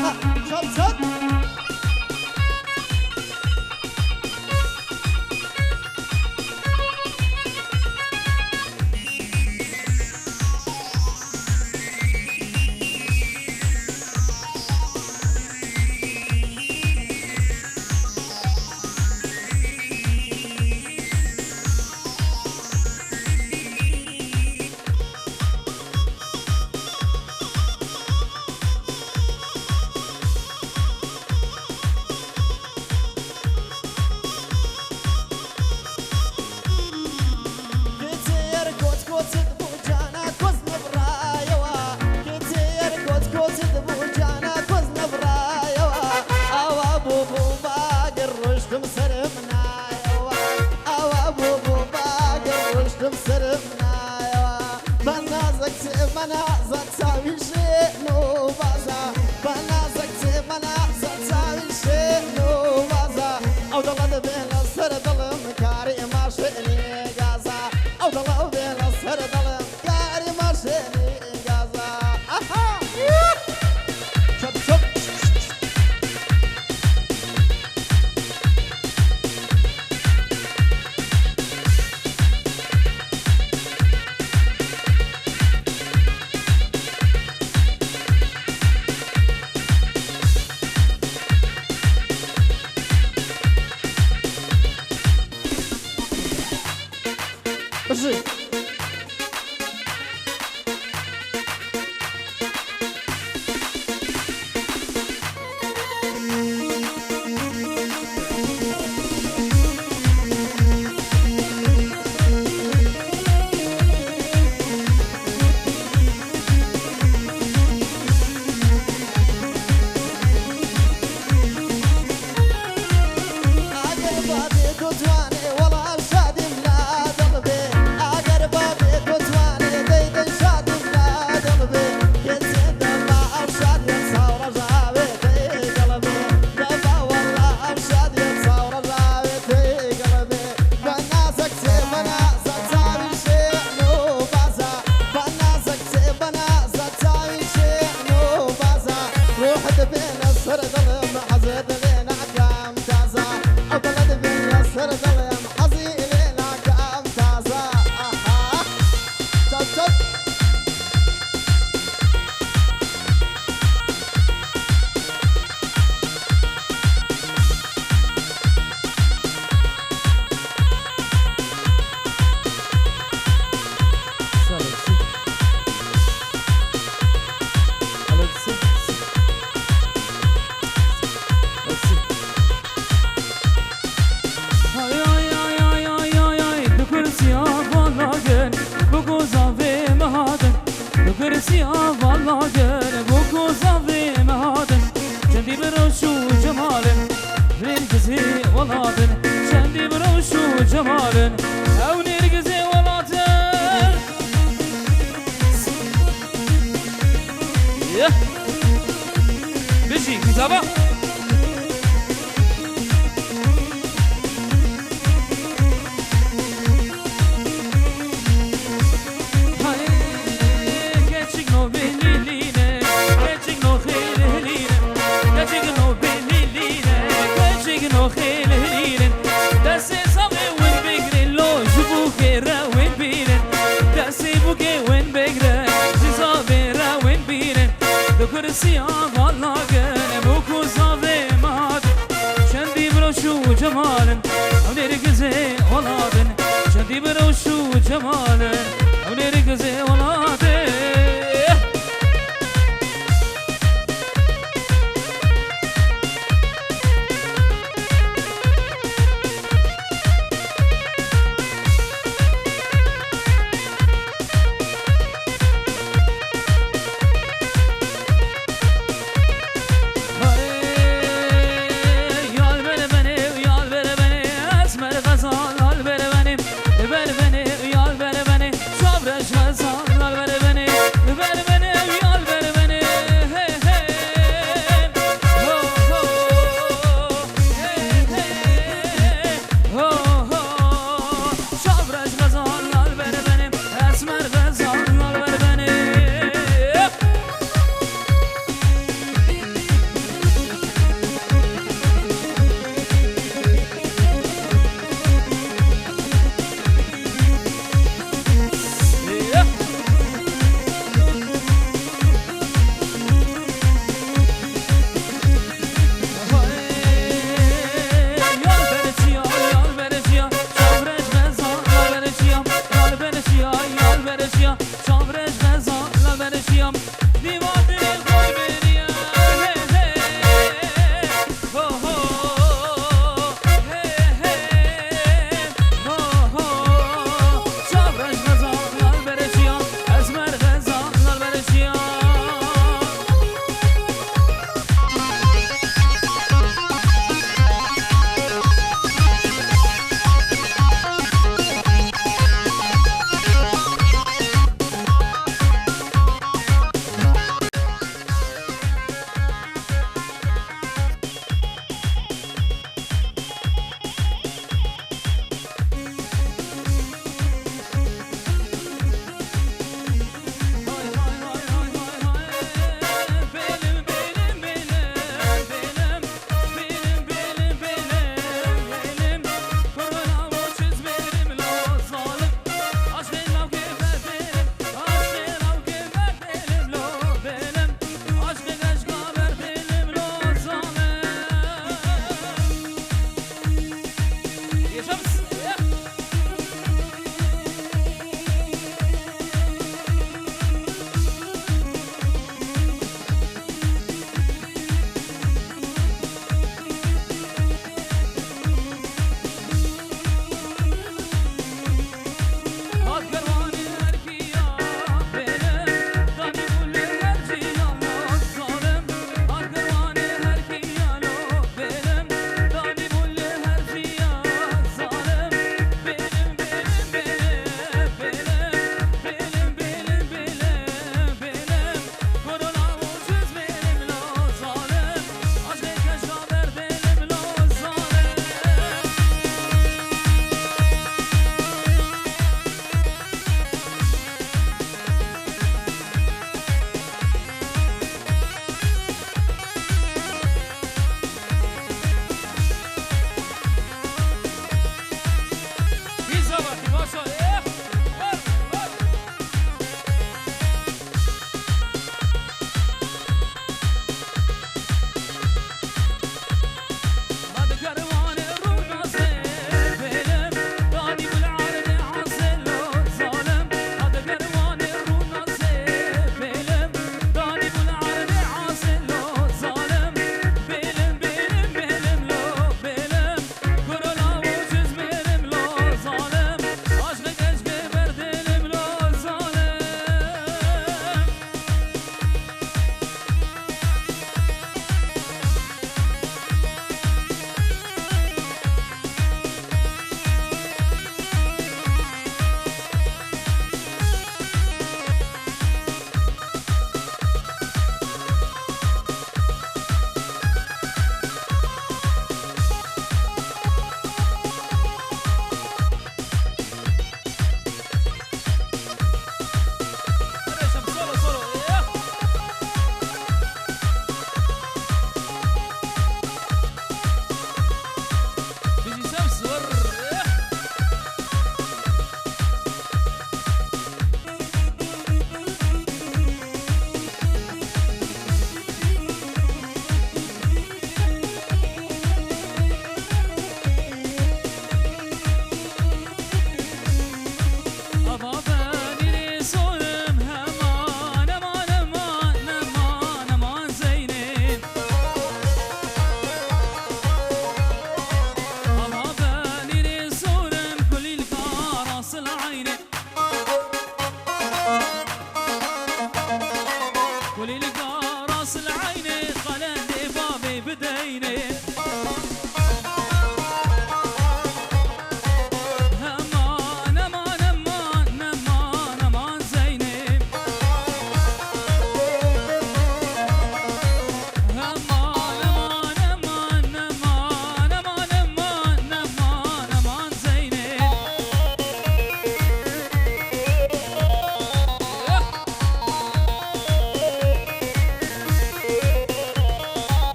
شط شط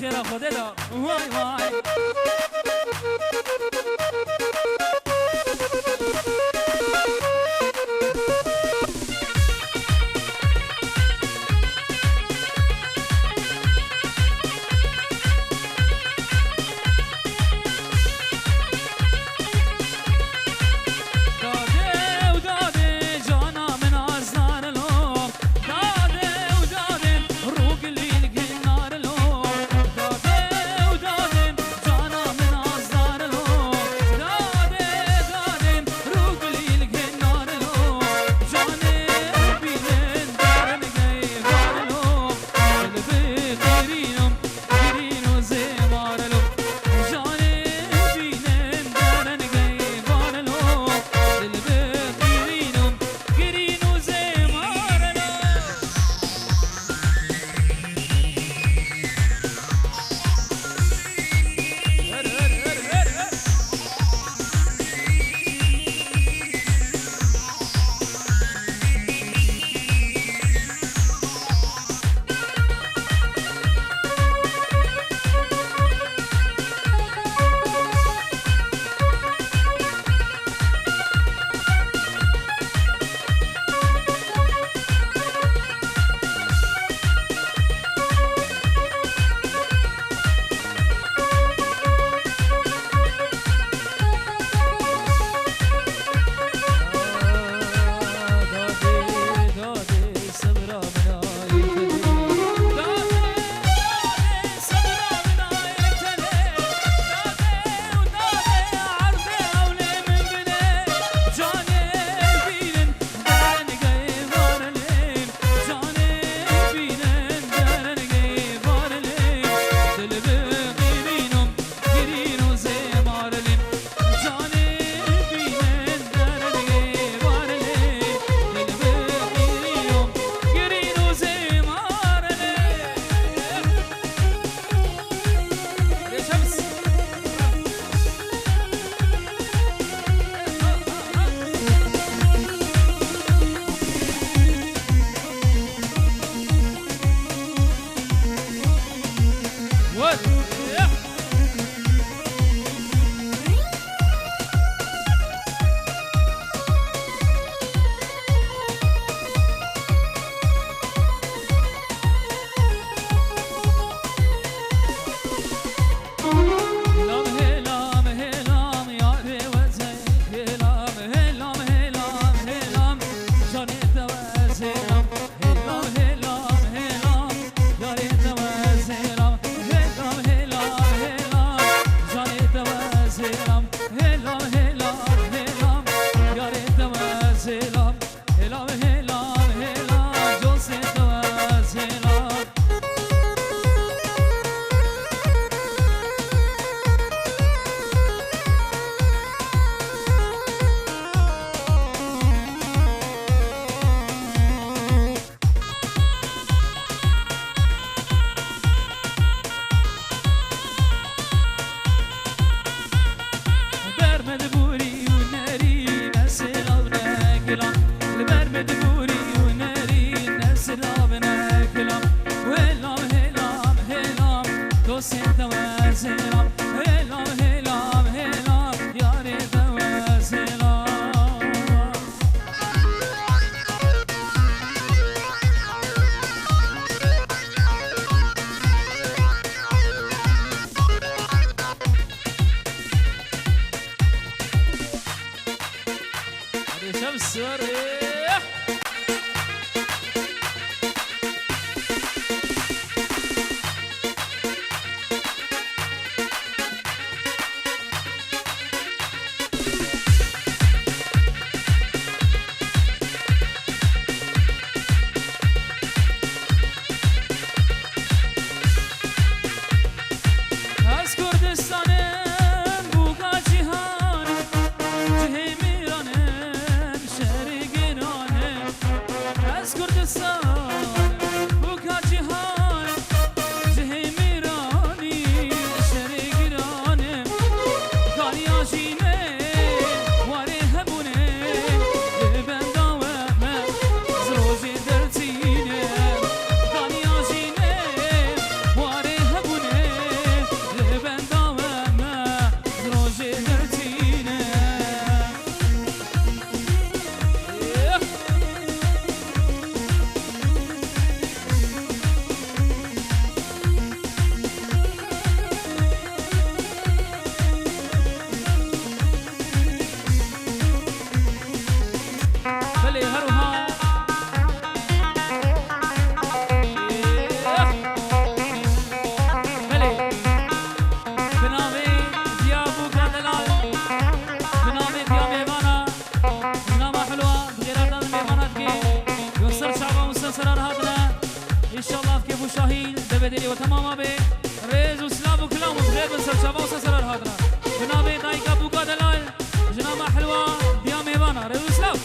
خیره خوده دا وای وای سرار هاتنا ان شاء الله كيف شاهين دبدلي وتماما به ريز وسلام وكلام وغير بسر شباب سرار هاتنا جناب دايكا بوكا دلال جناب حلوه ديا ميوانا ريز وسلام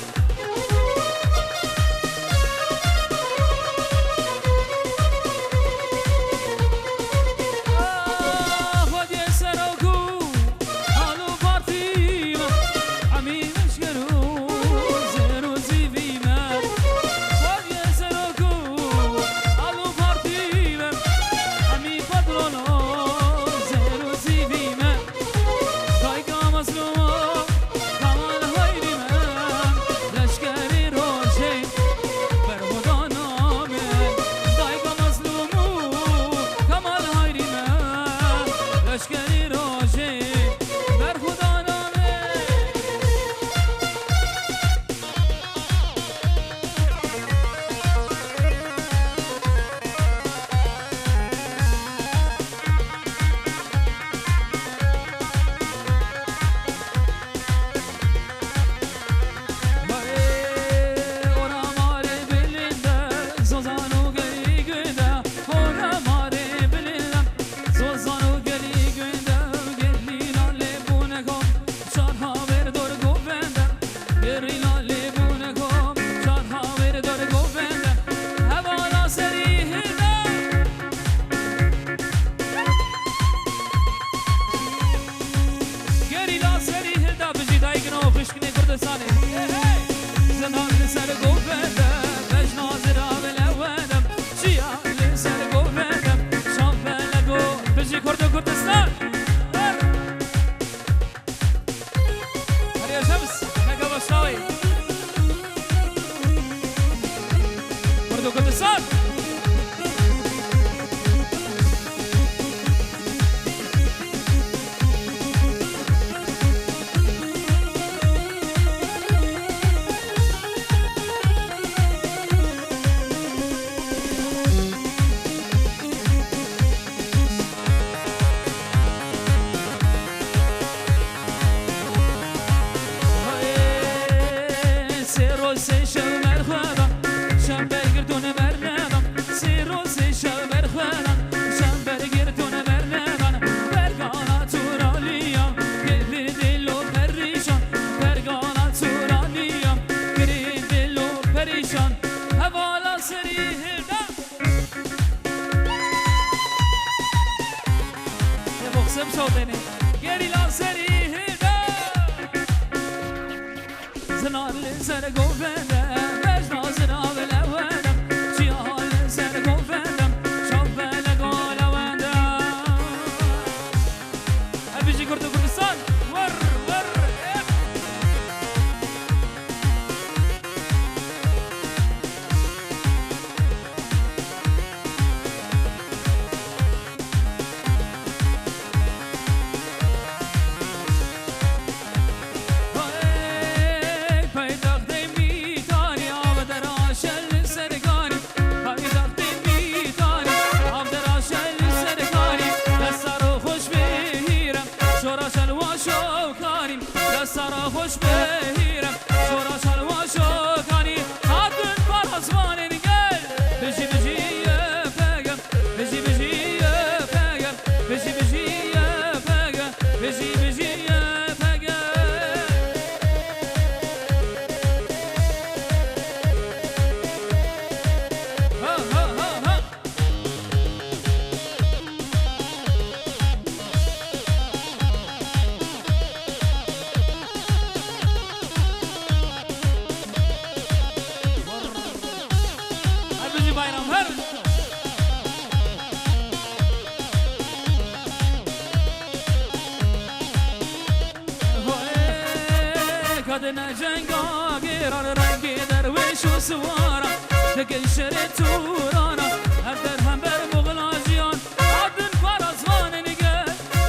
خدنا جنگا گیران رنگی درویش و سوارا دگل شری تورانا هر در هم بر مغلاجیان عبدن فرازوان نگر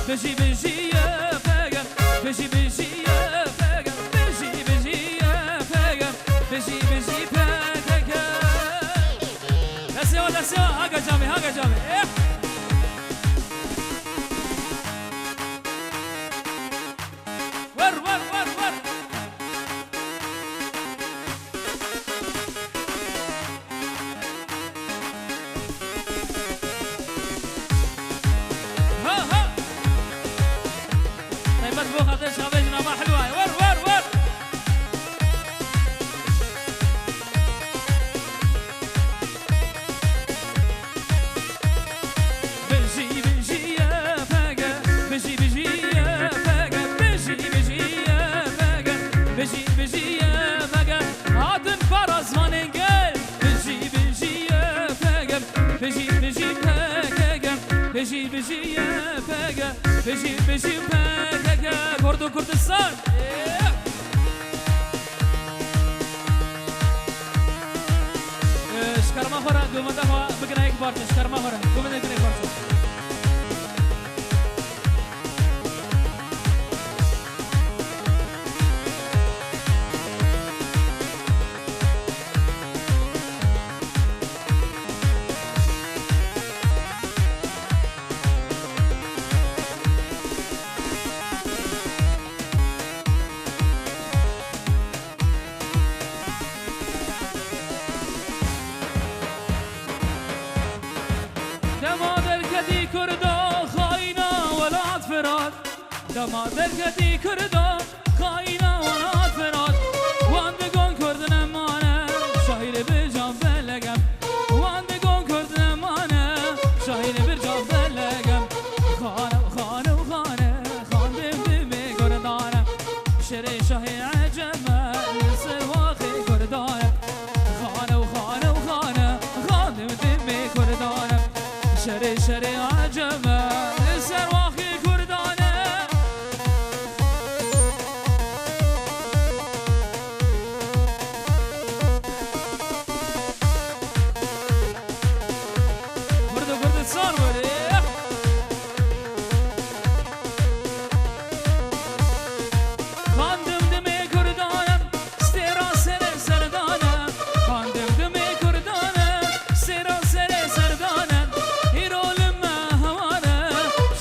بجی بجی فگم بجی بجی فگم بجی بجی فگم بجی بجی فگم دسیا هاگا جامي بجي بجي يا بقى بجي بجي بقى كردو كردستان شكرما خورا دوما دفا بقنا يك بارتش شكرما خورا دوما نقنا يك بارتش دمادر کدی کردا خاینا ونات فراد واندگان کردن مانه شاهیر برجام بلگم واندگان کردن مانه شاهیر برجام بلگم خانه خانه خانه خاندم دمی کردانه شری شاهی عجمه لسر واقعی کردانه خانه خانه خانه خاندم دمی کردانه شری عجمه لسر واقعی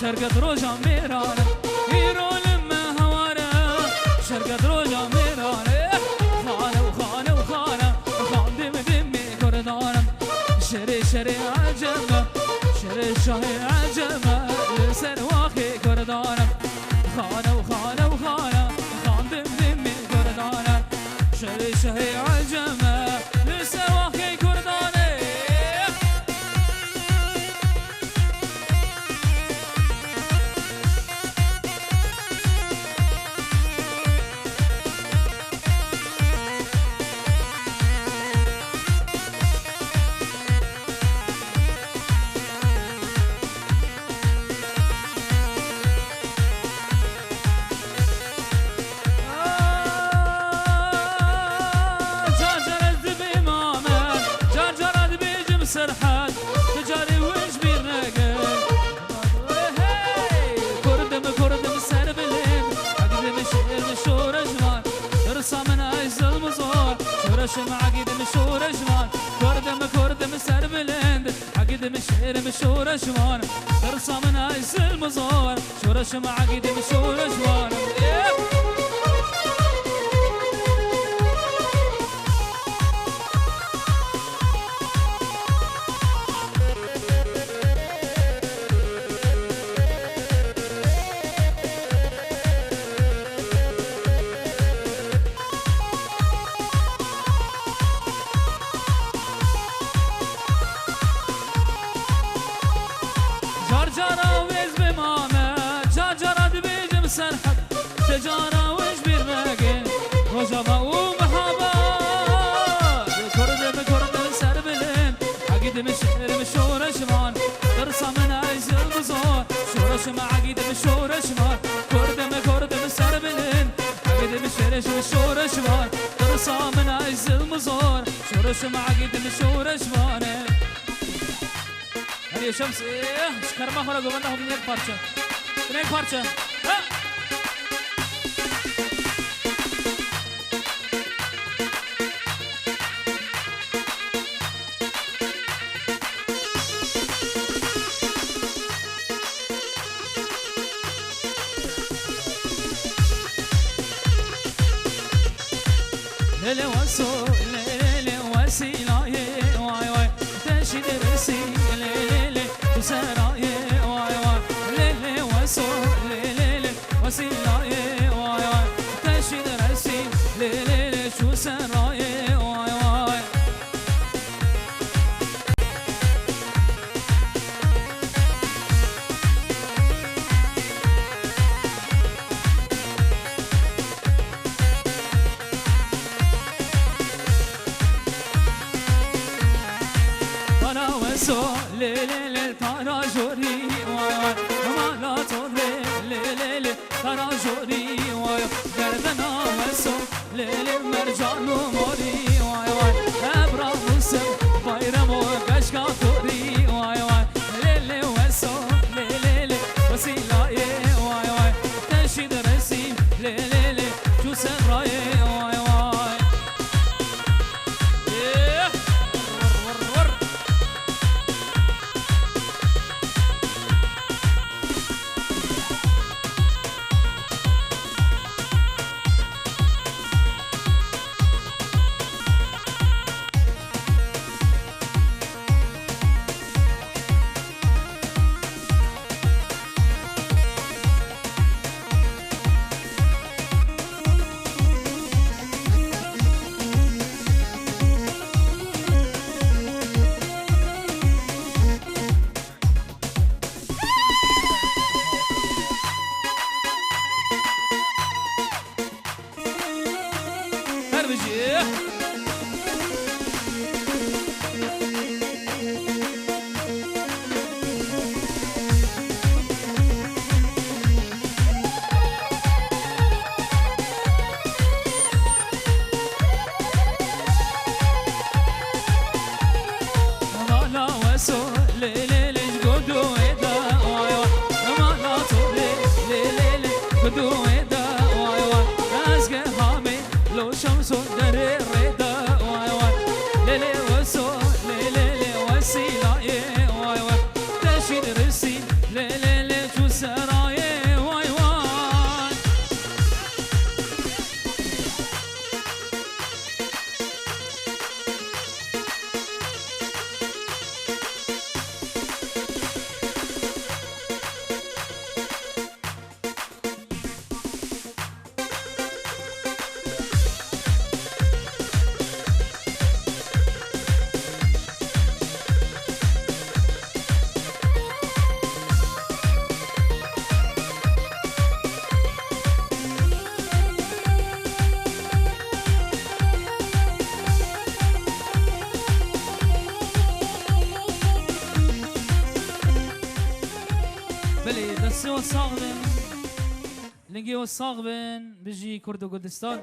شرقت روجا ميرانه هيرو لما هوانه شرقت روجا ميرانه خانه وخانه وخانه خاندم دمي كردانه شري عجمه شري شاهي عجمه لسر واخي كردانه خانه وخانه وخانه خاندم دمي كردانه شري شاهي عجمه لسر واخي كردانه سرحان تجاري وش بيرناقل كردم سربلين عقد مشير مشور جمال رسا من عز المزور شورش معقد مشور جمال كردم سربلين عقد مشير مشور جمال رسا من عز المزور شورش معقد مشور جمال جارجارا ويز بمامه جارجارا دبيجم سرحد تجارا ويش بيرماقين رجبا ومحابا كردم سربلين عقيد مشير مشور شمال ترسى من عز المزور شورش مع عقيد مشور شمال كردم سربلين عقيد مشير مشور شمال ترسى من عز المزور شورش مع عقيد مشور شمال هذه شمس شكرما خورا گوانده هم یک پارچه ليلي وسو ليلي وسيلا واي واي تشيد رسي ليلي تسراي واي واي ليلي وسو ليلي وسيلا واي واي تشيد رسي ليلي تسراي واي واي سو ليلي تارا جوري وای ما لا تودي ليلي ترى جوري وای گردنا وسو ليلي مرجان موري وای وای ابرا موسم بايرم وكشكا توري وای وای ليلي وسو ليلي وسيلاي وای وای تشيد رسي ليلي شو سراي وای وای بله دستی و ساغبن لنگی و ساغبن بجی کرد و کردستان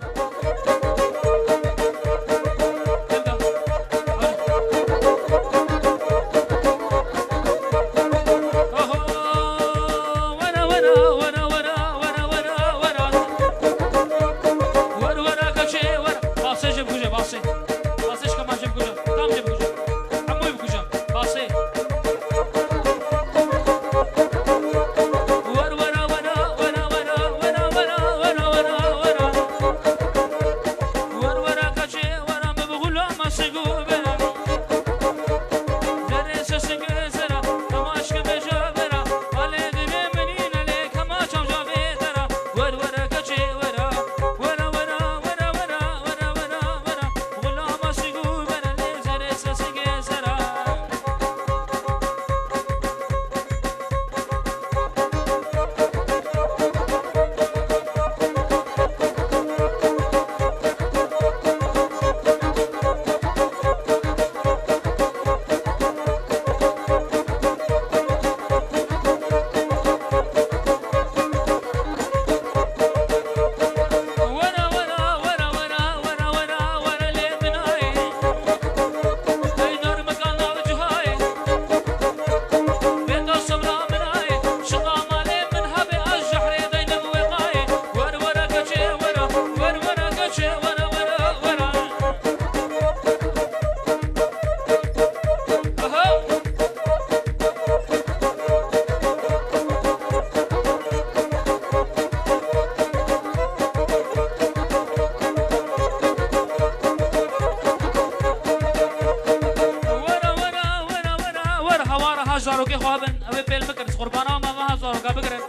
زاروکی خوابن اوی پیل بکن قربانا ما ما زاروکا بکرن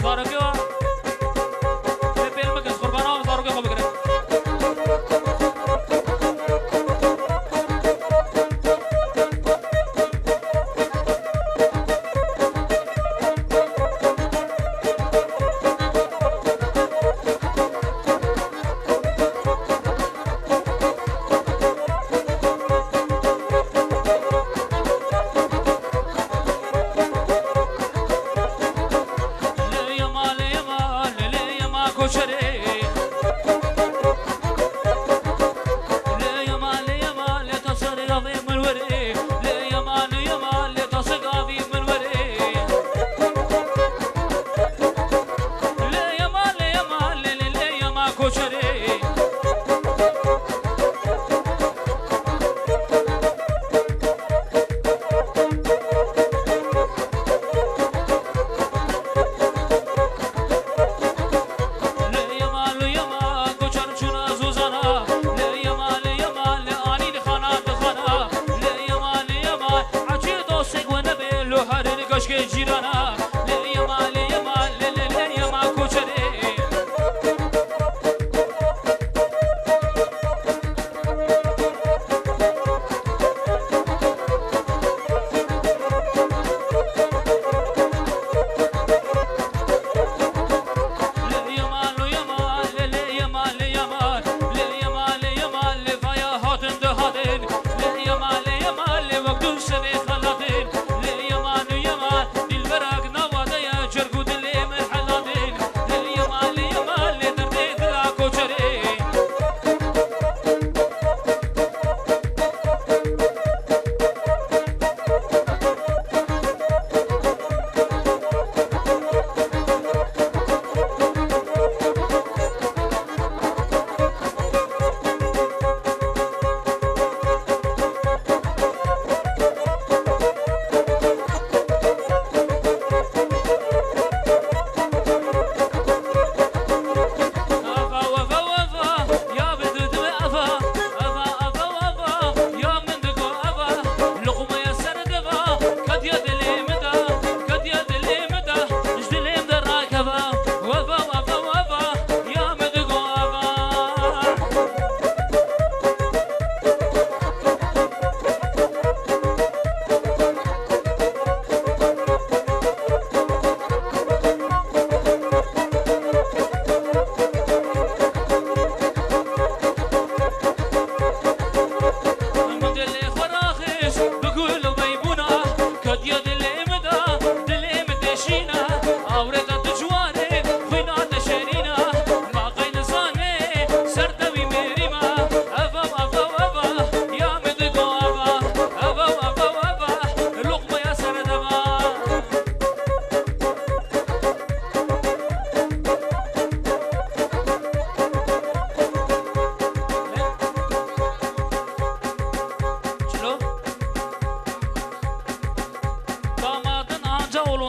زاروکی وا اوی پیل بکن قربانا زاروکی خواب بکرن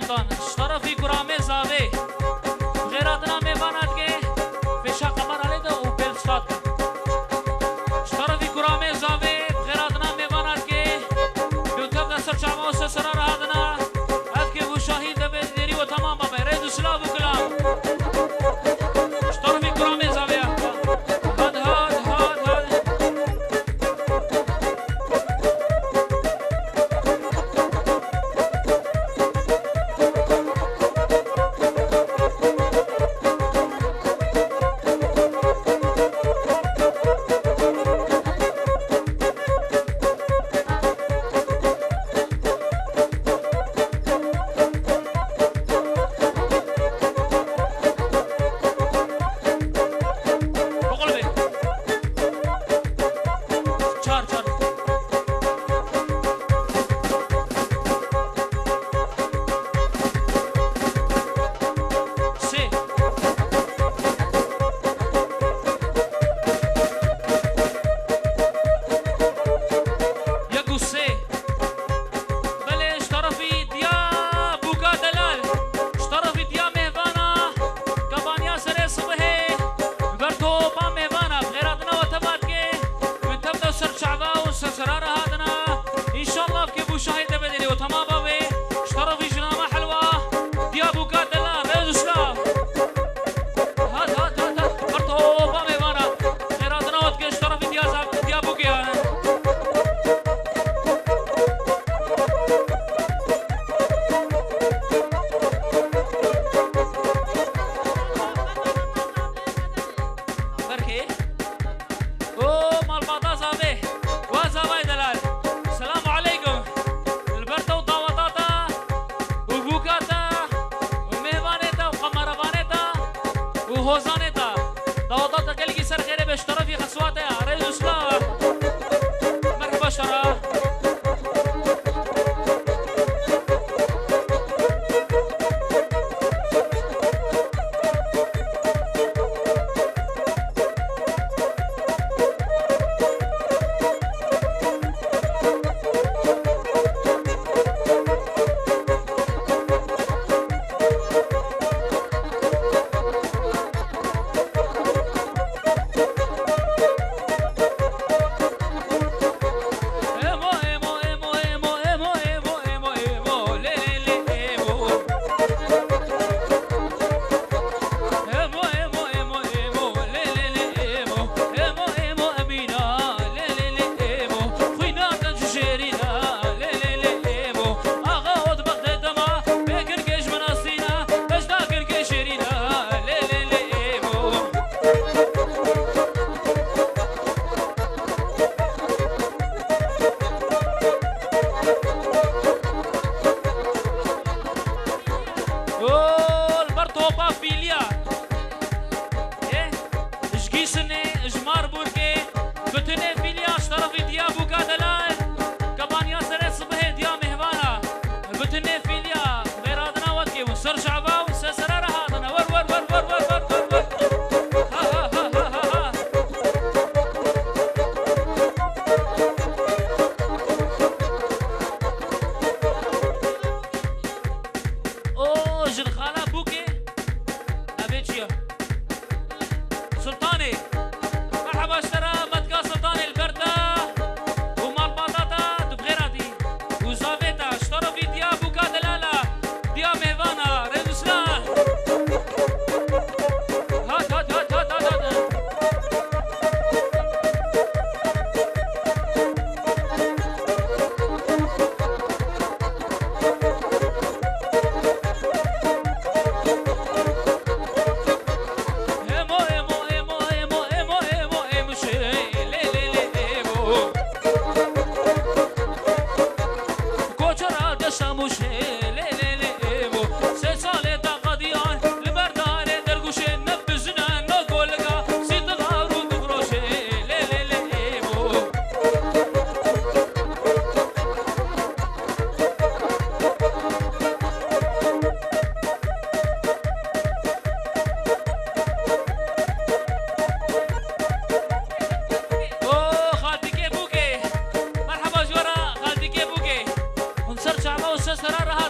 سلطان اشترفي كرامي زاوي غيراتنا ميبانات كي فيشا قمر عليدا وبيلستات اشترفي كرامي زاوي غيراتنا ميبانات كي بيوتبنا سرچا موسى سرار هادنا هاتكي وشاهين دبي ديري وتمام بابا ريدو سلاف وكلام اشترفي كرامي زاوي هاد هاد هاد هاد سرار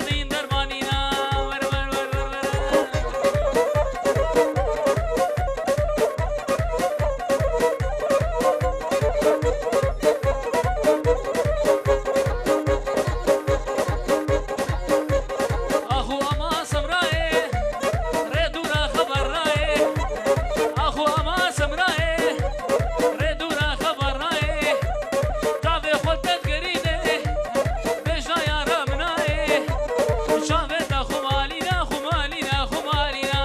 دین دربانینا ور ور ور ور اخو اما سمرای ردورا خبر رای اخو اما سمرای ردورا خبر رای تابع خودت گریده بجا یارا منای شاوت اخو مالینا خو مالینا خو مالینا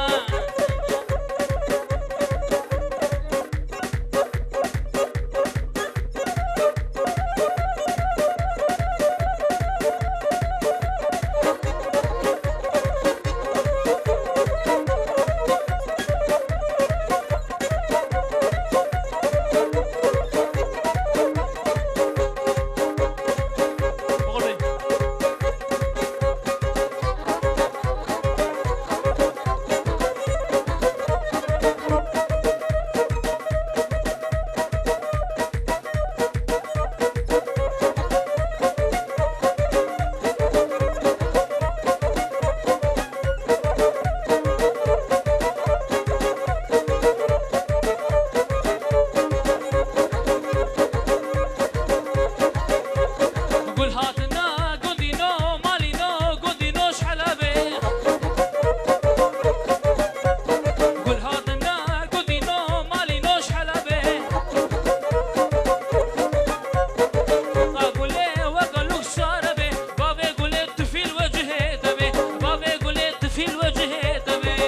قول هاتنا قدينو مالينو قدينو شحلبه قول هاتنا قدينو مالينو شحلبه قول وقالوك شاربه بابا قول الطفل وجهه تبه بابا قول الطفل وجهه تبه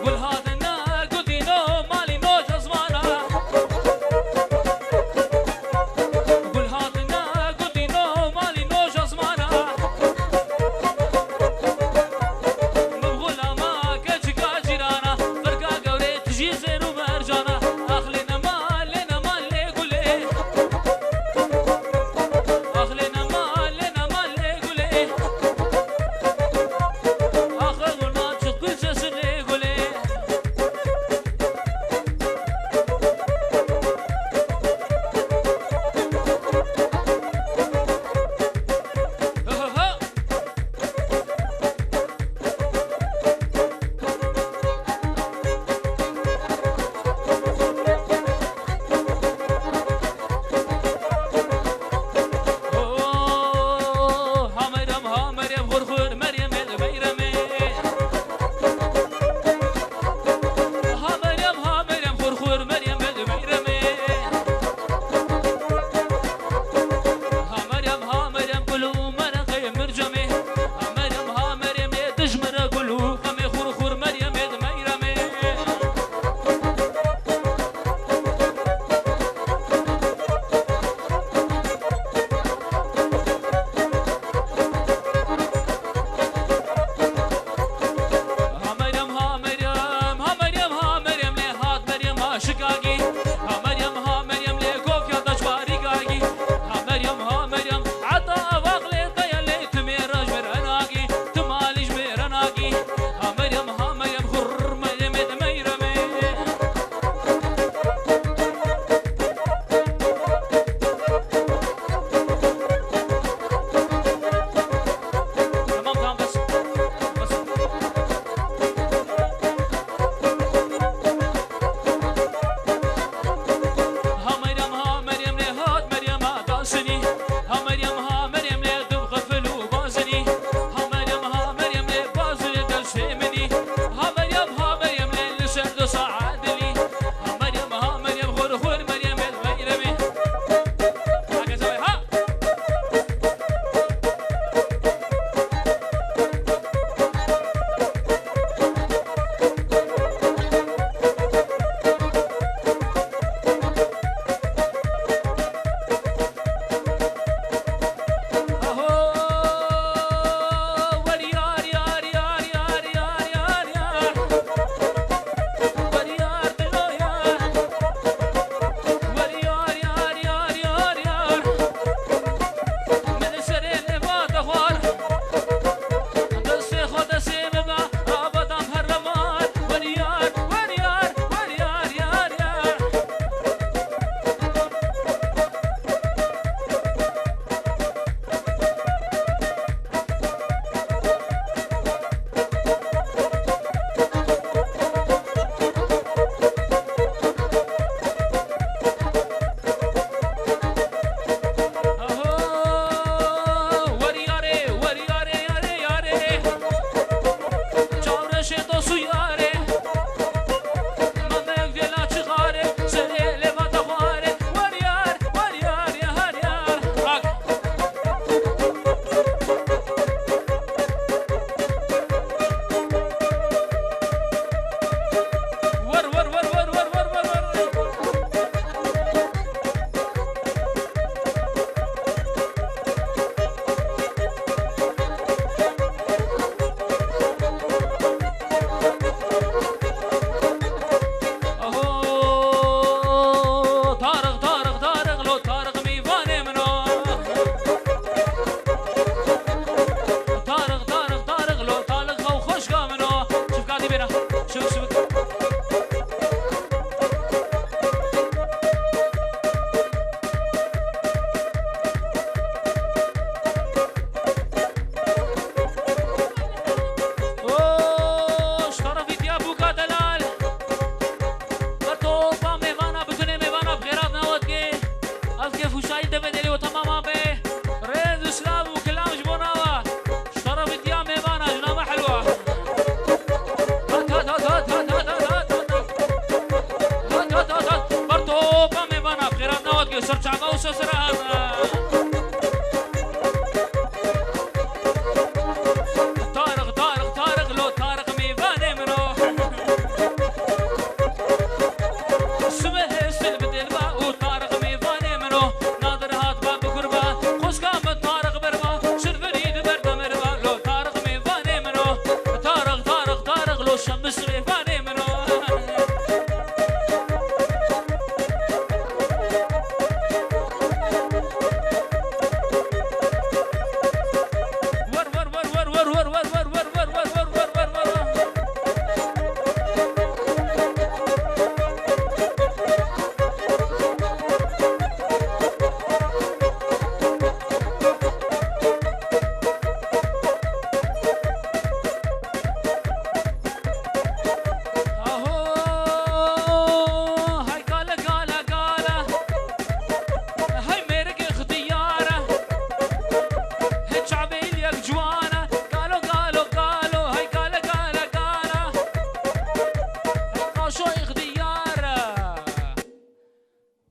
قول هاتنا قدينو مالينو جزمانا قول هاتنا قدينو مالينو جزمانا مبغولا ما كجكا جيرانا فرقا قوري تجي زين ومرجانا اخلينا مال لنا مال لي قولي اخلينا مال لنا مال لي قولي اخذ ما تشوف كل جسد لي قولي ها مريم غرغر مريم البيرمي ها مريم غرغر مريم البيرمي ها مريم كلو مرقي مرجمي ها مريم تجمر كلو قمي غرغر مريم البيرمي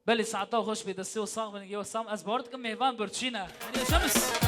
بلي ساعتها خوش بدسي وصام من جوا صام أزبورت كم مهبان برشينا يا شمس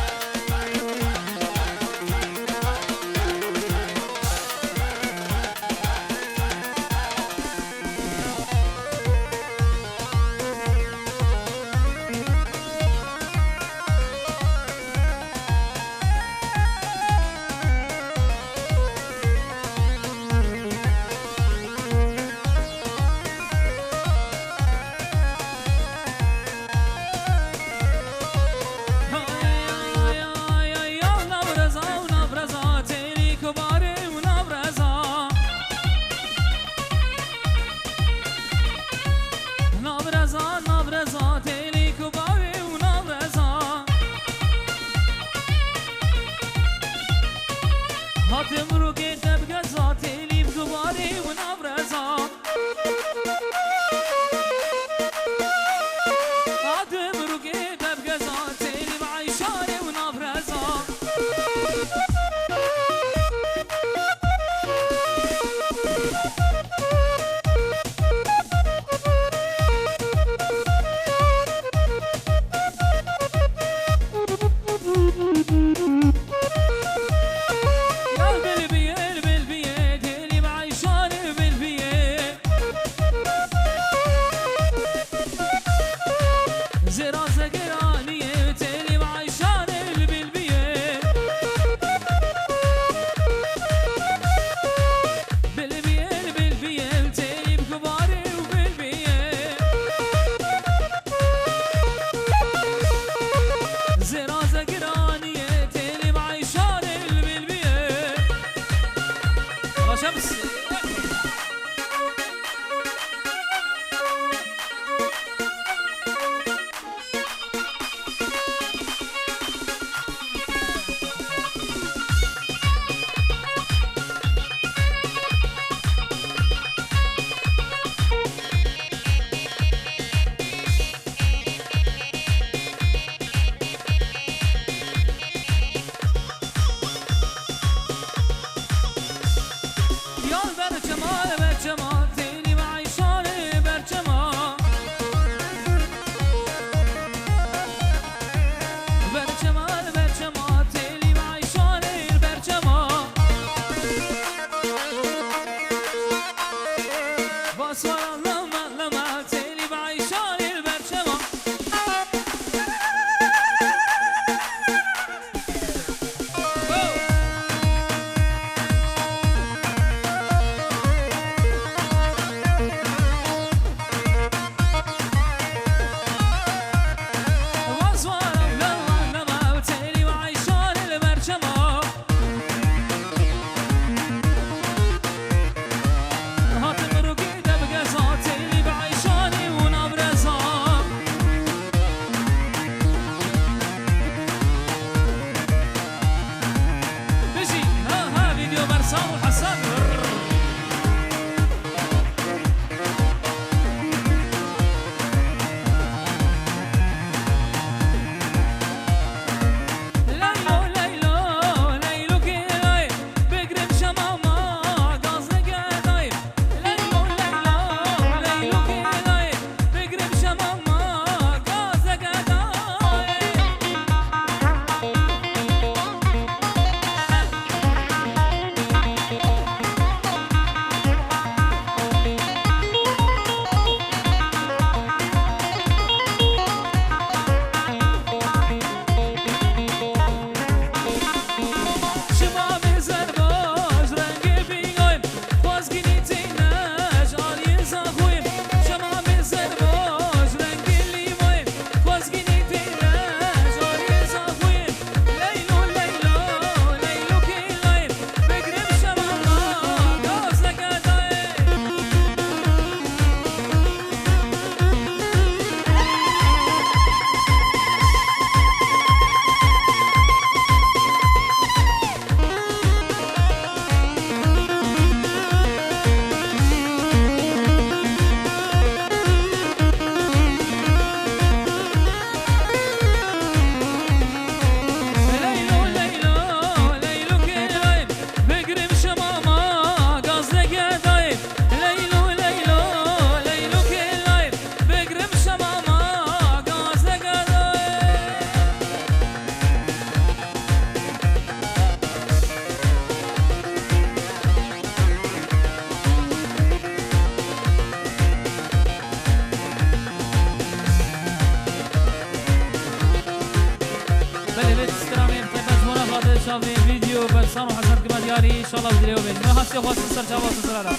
وبنسان وحسن كما ديالي ان شاء الله بدري وبين ما هسي خاص السر جابا وسسرارا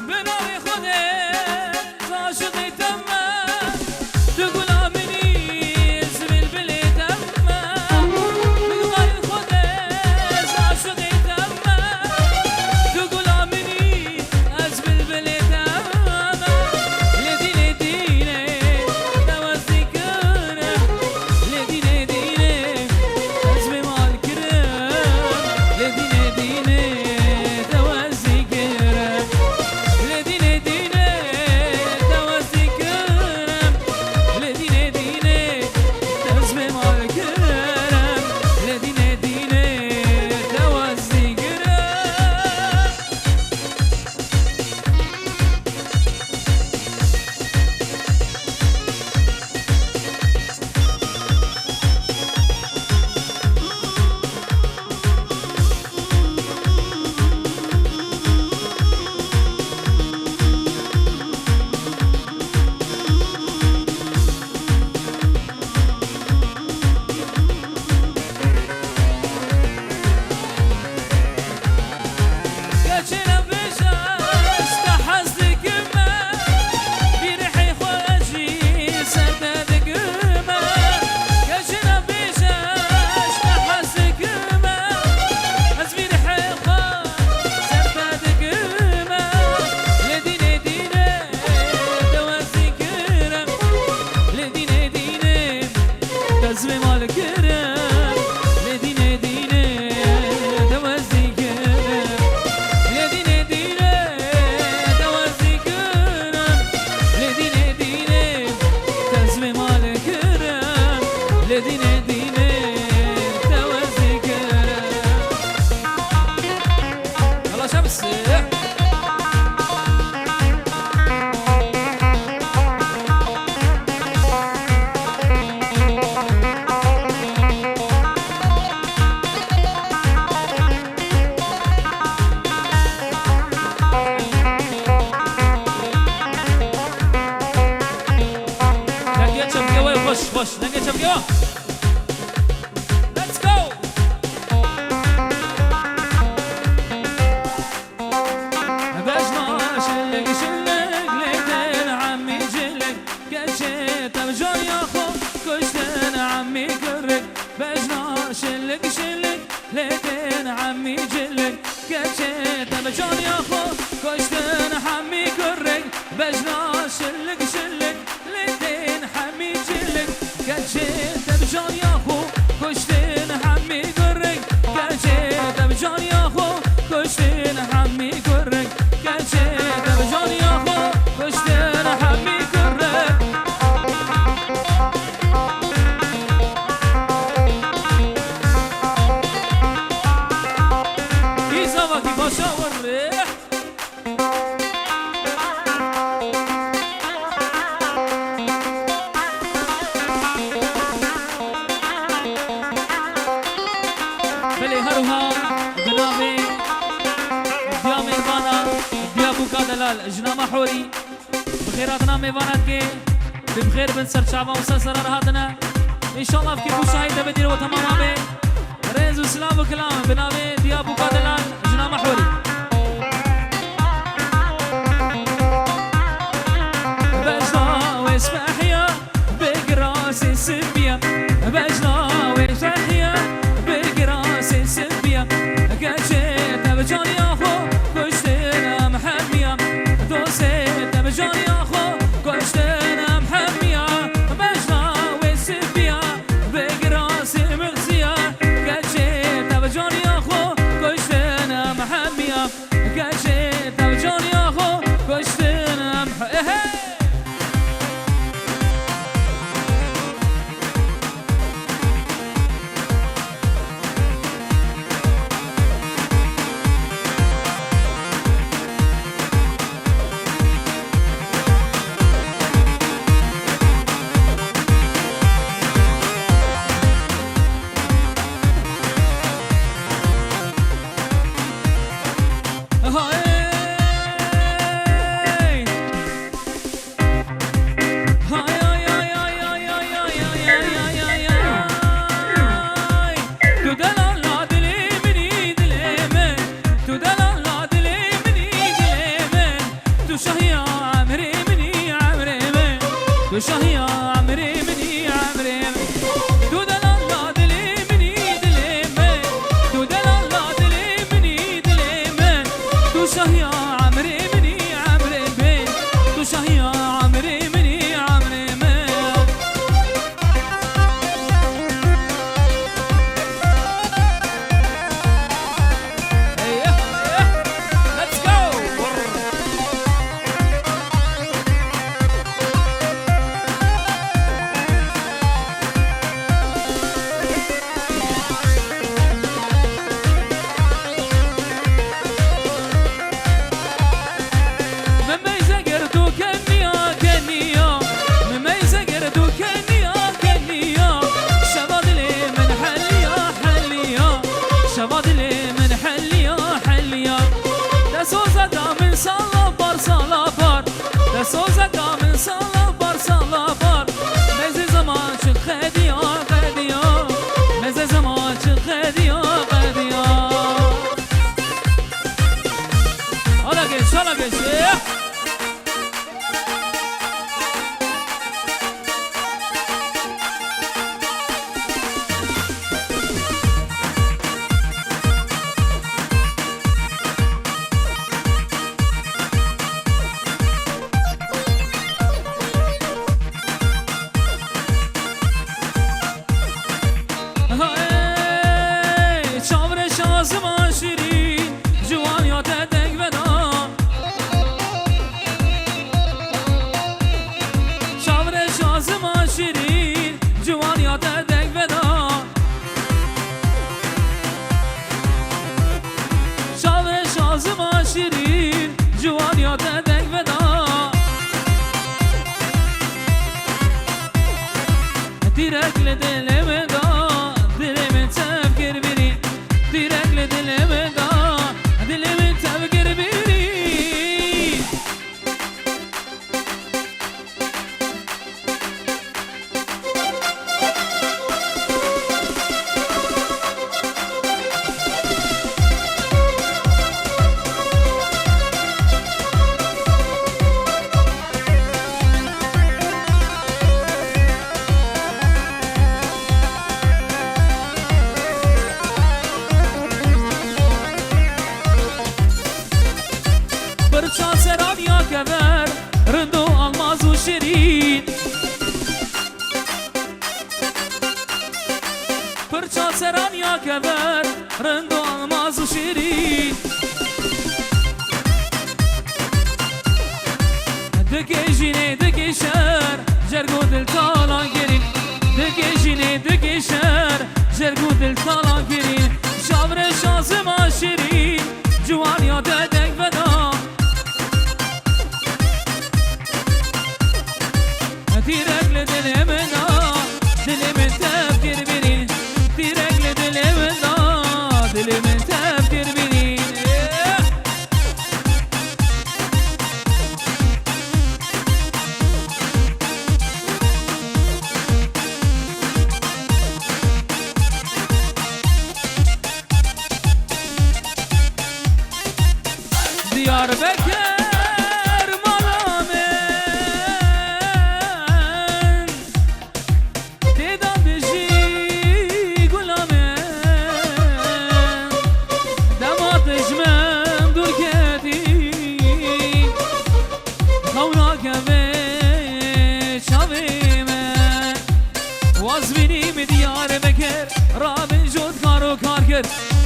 بناري خدي عاشقي تمام تقول امني زميل بلي تمام بناري خدي عاشقي تمام تقول امني ازميل بلي تمام لديني ديني توزي كرم لديني ديني ازمي مال كرم لديني ديني توزي كرم لديني ديني توزي كرم لديني ديني ازمي مال كرم لديني ديني توزي كرم كاتشينا بشاش تحزك ما بريحي خواجي سدادك ما كاتشينا بشاش تحزك ما حسبي ريحي خواج سدادك ما لديني ديني توزي كرم لديني ديني تزوي مال كرم لديني ديني توزي كرم لديني ديني توزي كرم لديني ديني تزوي مال كرم لديني ديني توزي كرم يلا شمس نقيت شبكة خش نقيت شبكة ليتس جو باش شلك شلك ليتين عمي جلك كشيت بجار يا خو كشتين عمي كرك باش شلك شلك ليتين عمي جلك كشيت بجار يا خو كشتين عمي كرك باش شلك شلك ليتين حمي جلك كشيت بجار يا خو كشتين عمي كرك كشيت بجار يا خو كشتين عمي كرك كشيت بجار يا خو كشتين عمي كرك كيسا وكي باشا والريح بلي هروها بنامي ديا ميوانا ديا بوكا دلال جنا محوري بخيراتنا ميوانات كي بخير بن سر شعبا وسلسل رهاتنا ان شاء الله في كيف شاهد بدير وتماما بي ريز وسلام وكلام بنامي ديا بوكا دلال جنا محوري بجنا واسمحيا بقراسي سبيا بجنا واسمحيا بقراسي سبيا كجيت بجان يا خو كشتنا محمية دوسيت بجان يا خو كشتنا محمية بجنا وسبيا بقراسي مغزية كجيت بجان يا خو سالا بار سالا بار مزه زمان چه خدیا خدیا مزه زمان چه خدیا خدیا حالا گش پرچا سران یا کبر رند و الماس و شیرین دکی جینه دکی شهر جرگو دل تالان گرین دکی جینه دکی شهر جرگو دل تالان گرین شاور شازم شیرین جوان یا ددک بدا دیرک لدل منا دل من تفکر برین دیرک لدل منا دل من تفکر برین دیار بکر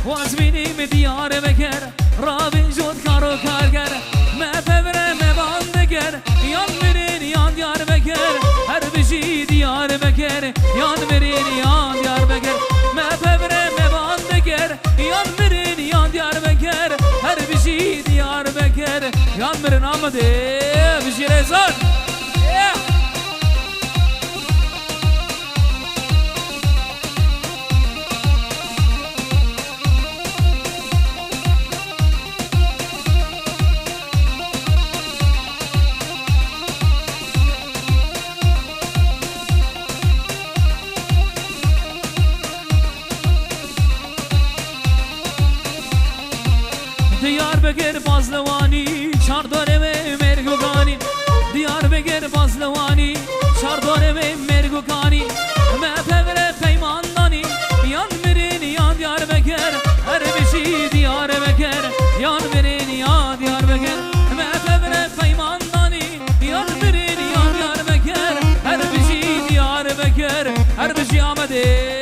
وازبینیم دیار بکر رابین جود کارو کارگر مفبره مباندگر یان برین یان دیار بکر هر بجی دیار بکر یان برین یان دیار بکر مفبره مباندگر یان برین یان دیار بکر هر بجی دیار بکر یان برین آمده بجی رزان دیار بگر بازلوانی چار داره و مرگوگانی دیار بگر بازلوانی چار داره و مرگوگانی مفبره پیماندانی یان برین یان دیار بگر هر بشی دیار بگر یان برین یان دیار بگر مفبره پیماندانی یان برین یان دیار بگر هر بشی دیار بگر هر بشی آمده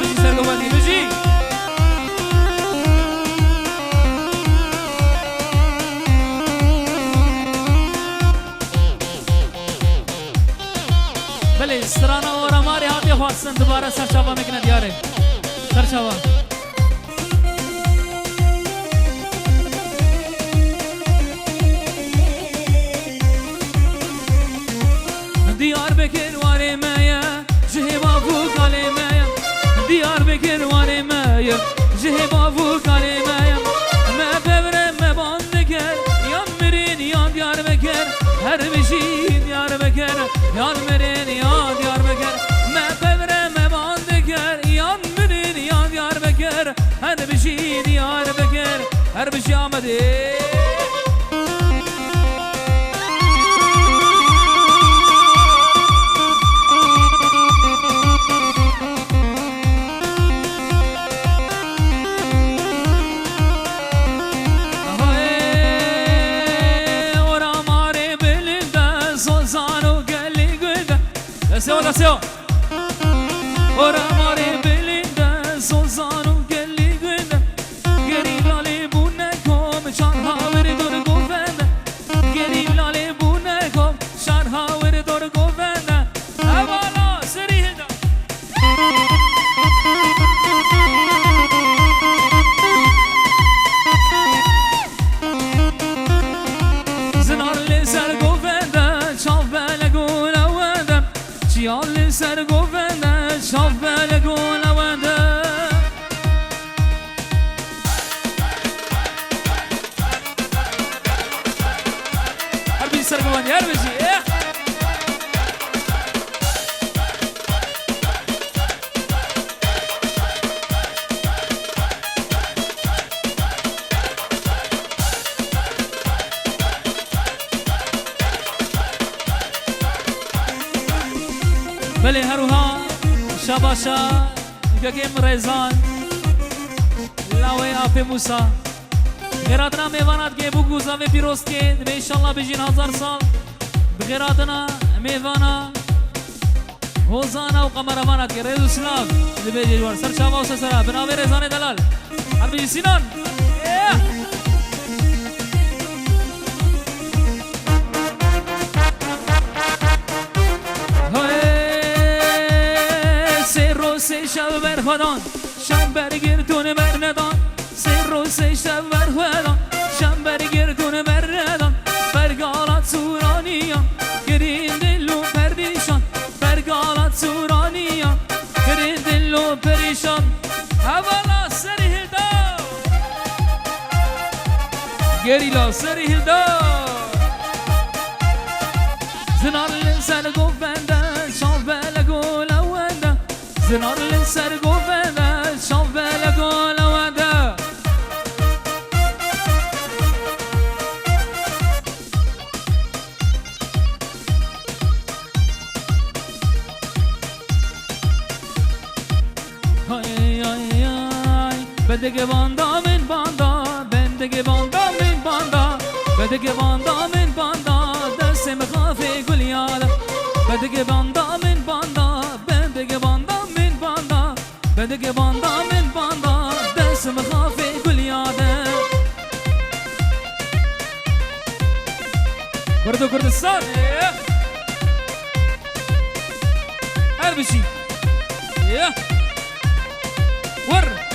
بشی سرگوانی بشی بله سرانا و رماری هاتی خواستن دوباره سرچاوا میکنه دیاره سرچاوا دیار بکر واره مایا جه بابو کاله مایا دیار بکر واره مایا جه بابو کاله مایا ما ببره ما باندگر یان برین یان دیار بکر هر بشید محمد Deseo Ora mare belinde sozanu gelli günde Geri lale bu ne kom şarha veri dur govende Geri lale bu ne kom şarha veri dur govende Evala serihda Zinarli ser govende çav bele gula wende Cialli ser govende çav bele gula wende Harbi ser govende her bizi بله هروها شباشا گگم رزان لاوی آف موسا غیراتنا میوانات که بگوزا و پیروز که به انشالله بجین 1000 سال بغیراتنا میوانا هوزانا و قمروانات که ریز و سلاف دبیجی جوار سر شاوا و سسرا بناوی رزان دلال حربی سینان سه شب بر خدان شب بر گردون بر ندان سه روز سه شب بر خدان شب بر گردون بر ندان برگالات سورانیان گرین دلو پردیشان برگالات سورانیان گرین دلو پریشان حوالا سری هلدا گریلا سری هلدا زنار لنسر گفنده شاف بلگولا زنار لنسر گفنده شاف بلگولا وده های های های بدگه باندا من باندا بندگه باندا من باندا بدگه باندا من باندا دست مخافه گلیاده بدگه باندا من باندا بندگه باندا بدگه باندا من باندا دست مخافه گلیاده کردو کردستان هر بشی ور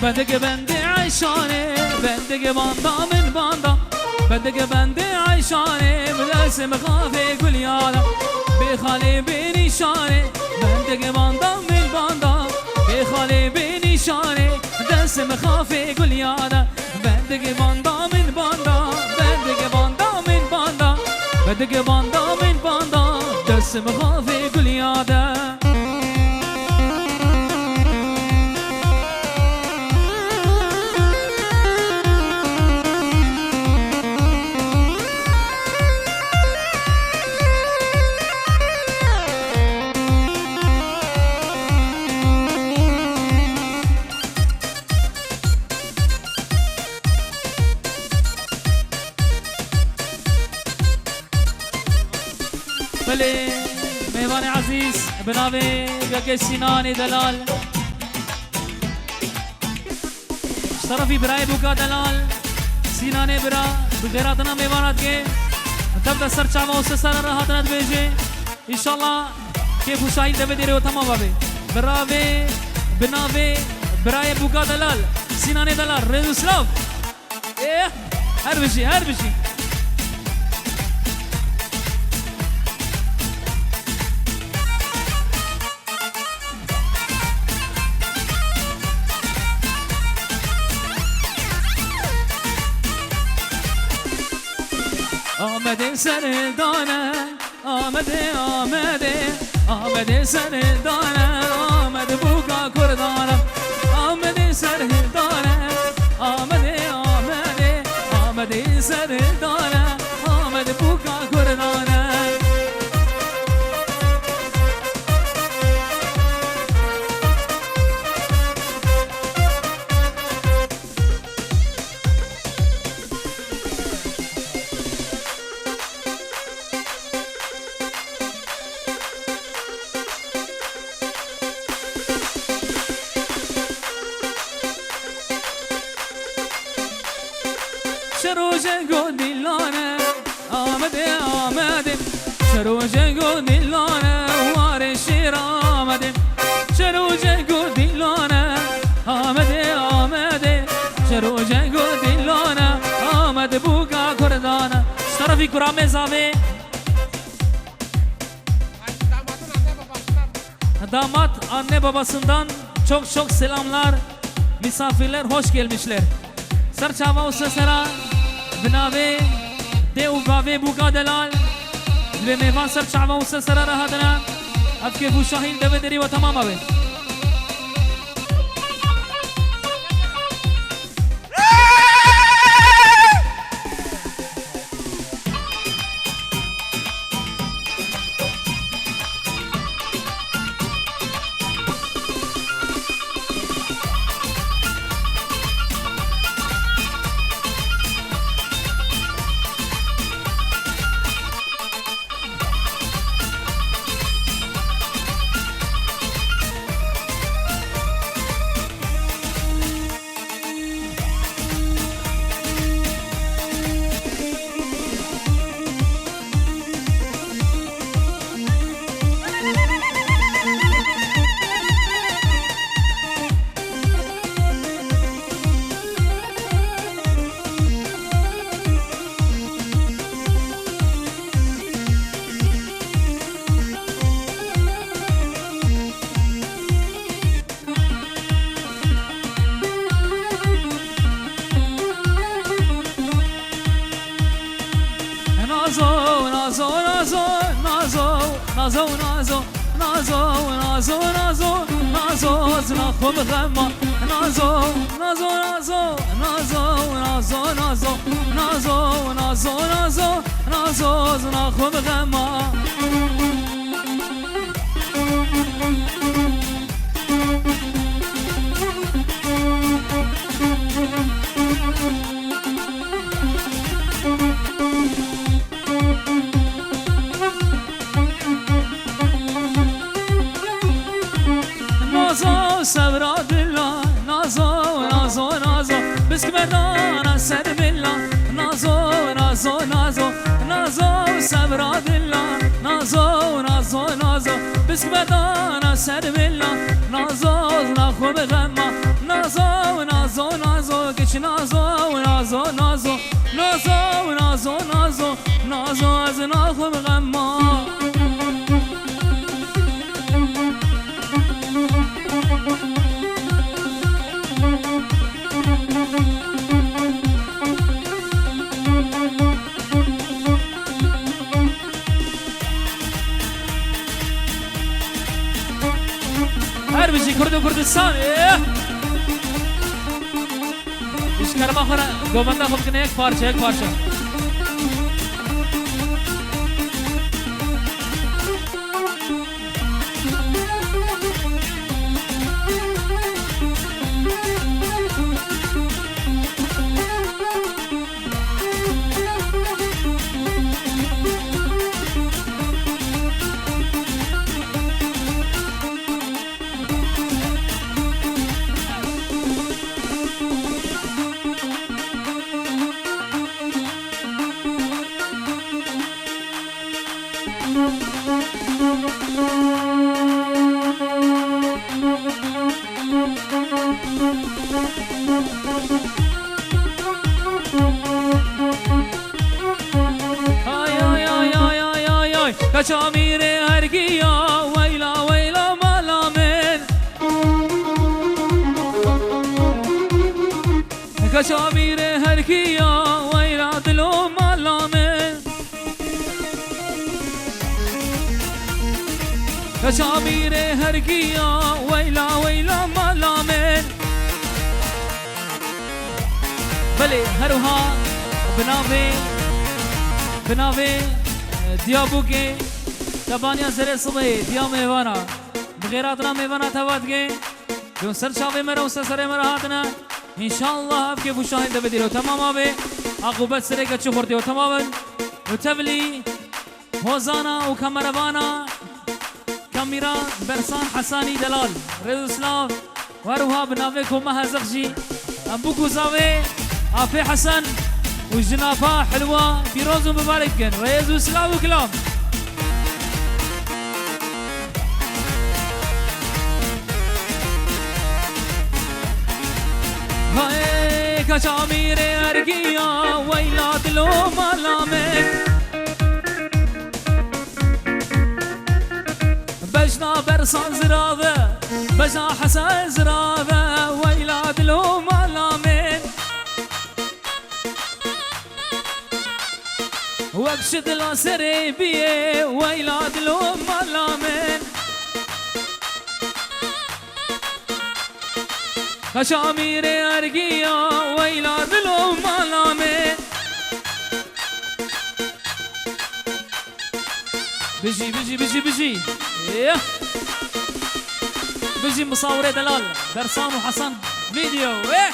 بدگه بنده عیشانه بدگه باندا من باندا بدگه بنده عیشانه بدست مخافه گلیاده بخاله بنیشانه بدگه باندا من باندا بخاله بنیشانه دست مخافه گلیاده بدگه باندا من باندا بدگه باندا من باندا بدگه باندا من باندا دست مخافه گلیاده بله میوان عزیز بناوی گگه سینان دلال طرفی برای بوکا دلال سینان برا بغیراتنا میوانات که تب سر چاوا و سر راحتنات بیجه انشالله که خوشایی دو دیره و تمام بابه براوی بناوی برای بوکا دلال سینان دلال ریز و سلاف هر بشی هر بشی آمده سردانه آمده آمده آمده سردانه آمده بوکا کردانه آمده سردانه آمده آمده آمده سردانه آمده بوکا کردانه شروجنگو دیلانه آمده آمده شروجنگو دیلانه وار شیر آمده شروجنگو دیلانه آمده آمده شروجنگو دیلانه آمده بوکا کردانه طرفی کرام زاوی damat anne babasından çok selamlar. Misafirler hoş gelmişler. Serçava ustasına بناوي دي وقافي بوكا دلال بميفان سرچعوا وسسرار هادنا افكي بو شاهين دبدري وتمام ابي زنا خوب غما نازو نازو نازو نازو نازو نازو نازو نازو نازو نازو زنا خوب غما سبرا دلا نازو نازو نازو بسك بدانا سر بلا نازو نازو نازو نازو سبرا دلا نازو نازو نازو بسك بدانا سر بلا نازو نخو بغما نازو نازو نازو كش نازو نازو نازو نازو نازو نازو نازو از نخو بغما هر بشی کرد و کردستان اشکرما خورا گوبنده خوب کنه یک پارچه کچامیر هرگیا ویلا ویلا مالامن کچامیر هرگیا ویلا دلو مالامن كشامير هرقيا ويلا ويلا ملامن بلي هروها بناوي ديابوكي تبانيا زري صبي ديا ميوانا بغيراتنا ميوانا تواتكي دون سر شاوي مرا وسر مرا هاتنا ان شاء الله ابكي بوشاهد دبديرو تمام ابي عقوبت سريكا تشوفرتيو تماما وتبلي هوزانا وكاميرابانا كاميرا برسان حساني دلال ريزو سلاف وروها بنافيكم مها زغجي امبوكو زاوي عفي حسن وجنافة حلوة بيروز مبارك ريزو سلاف وكلام هاي كشامير ارقيا ويلا دلو ملامك بجنا برسان زرافة بجنا حسن زرافة ويلا دلو ملامك وابشد لا سريبية ويلا دلو ملامك كشامير ارقيا ويلا دلو ملامك بيجي ايه بيجي مصوري دلال برسان وحسن فيديو ايه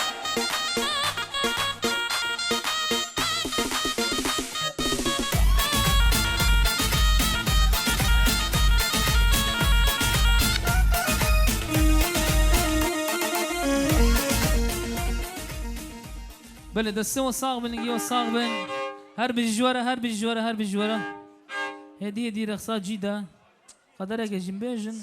بلد السوى صاغبن يجيو صاغبن هرب الجوارة هدي رخصات جيدة قدرك جنبيجن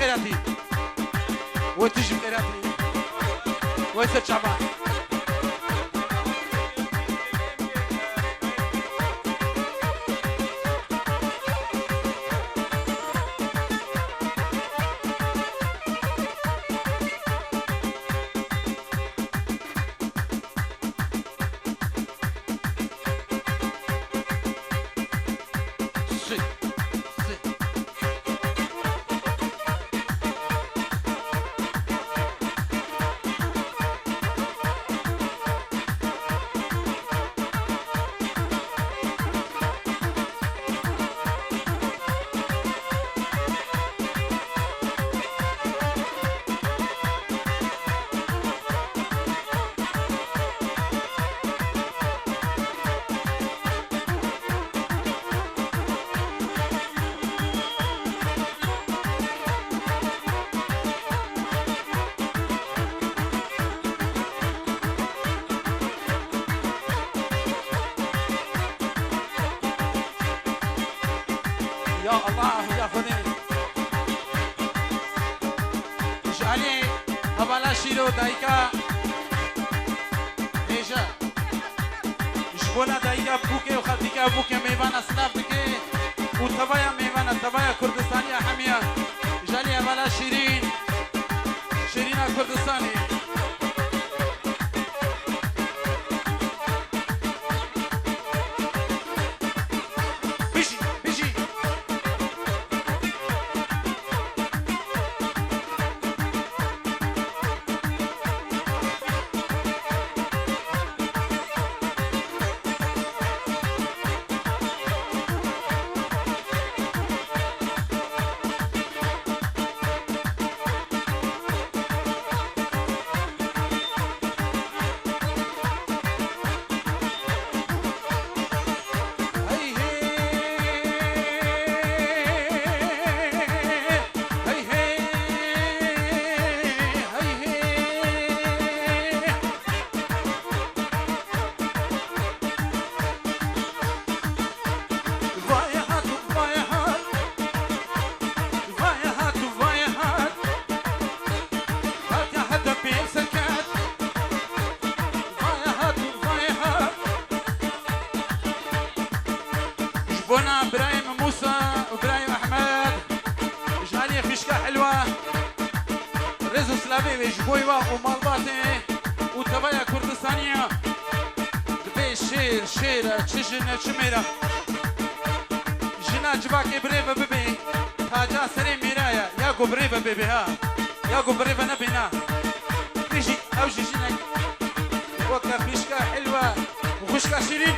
خيراتي وتجي خيراتي ويسر شعبان يا الله يا خدي اجعلي هبالا شيرو دايكا ايجا جبونا دايكا بوكي وخديكا بوكي ميوانا سنافكي وتبايا ميوانا تبايا كردستانيا حمية اجعلي هبالا شيرين شيرينا كردستاني بونا ابراهيم موسى ابراهيم احمد اجعلي فيشكا حلوه رزو سلافي بجبويوا ومالباتي وتبايا كردستانيه دبي شير شيره تشجن شميره جنا جباكي بريفه ببي تاجا سري ميرايا ياكو بريفه ببي ها ياكو بريفه نبينا تيجي او جيجينك وكا فيشكا حلوه وخشكا شيرين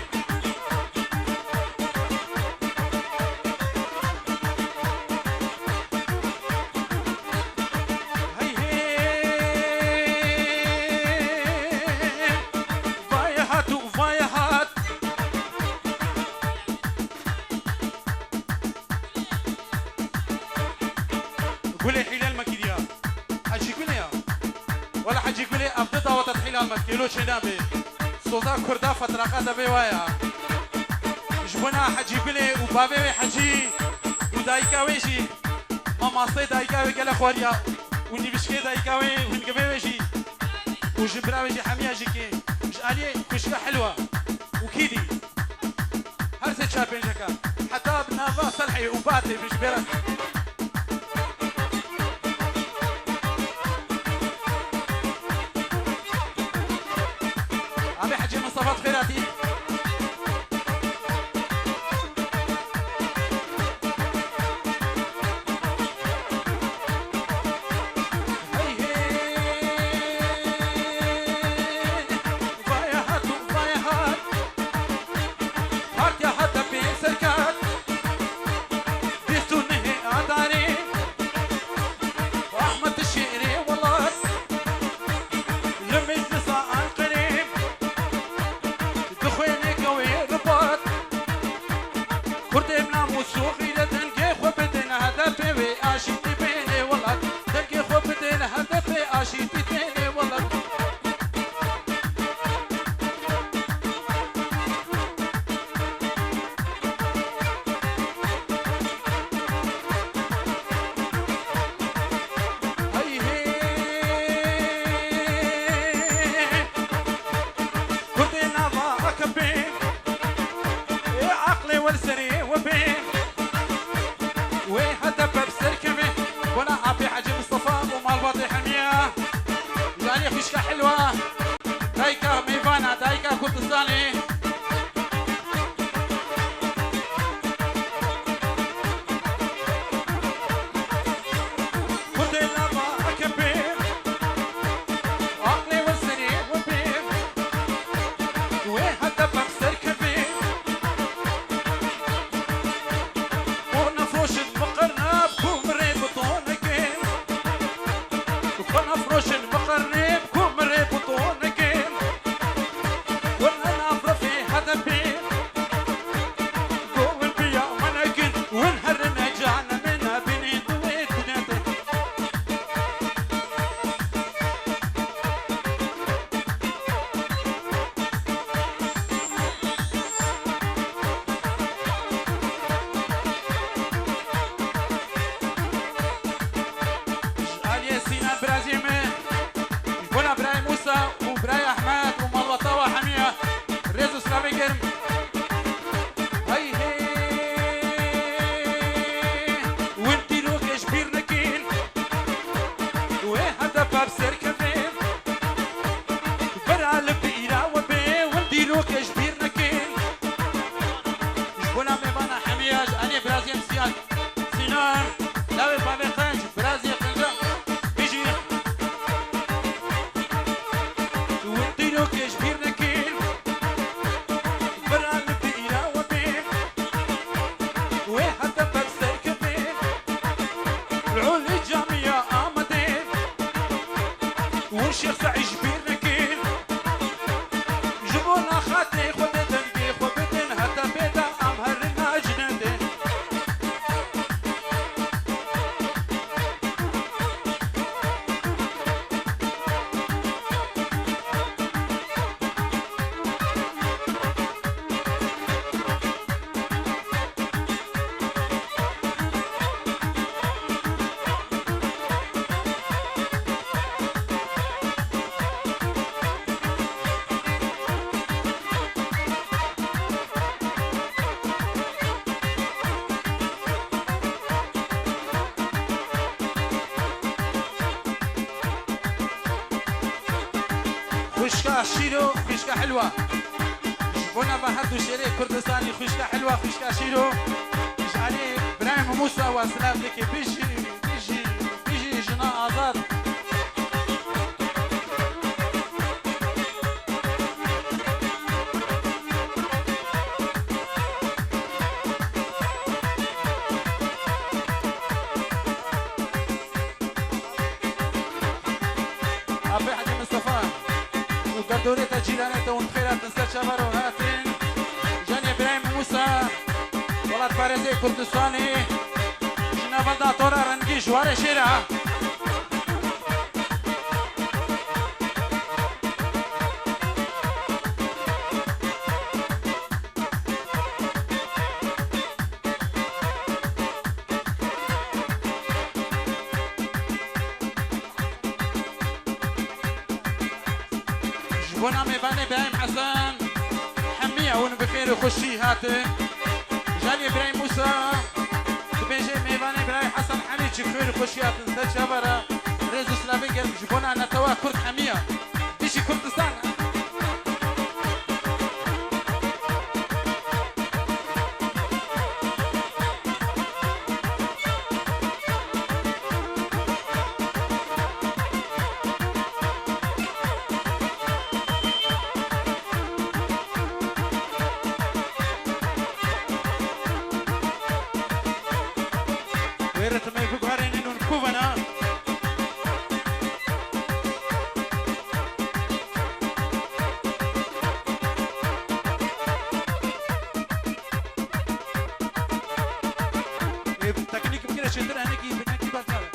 قولي حلال مكيديا حجي قولي ولا حجي قولي أبدتا وتتحلال مكيلو شنابي صودا كردا فترقا دبي وايا جبنا حجي قولي وبابي حجي ودايكاويجي ماماستي دايكاوي قال خواريا ونبشكي دايكاوي ونقبيويجي وجبراويجي حميا جيكي مش علي كشكا حلوة وكيدي هرسي شابين جكا حتى بنافا صلحي وباتي بجبرا صفات خيراتي حمية جاني خشكة حلوة دايكا ميفانا دايكا كردستاني خشكة شيلو خشكة حلوة جبونا بهدو شيري كردستاني خشكة حلوة خشكة شيلو جعلي برايم موسى وسلام لك بيجي جنا آزاد أبي حاجة مصطفى دوريتا جيرانتا ونخيرات نسات شبر وهاتين جاني إبراهيم موسى ولاد بارزي كردستاني جنا بلدا طورا رنجي جوار شيرا جبونا ميفاني إبراهيم حسن حمية ون بخير وخشي هاتي جاني إبراهيم موسى تبيجي ميفاني إبراهيم حسن حميد بخير وخشي هاتي نسات شابرا ريزو سلافي قلب جبونا نتوا كرد حمية بيجي كردستان تكنيك بكره شندر هنكي بنكي بطل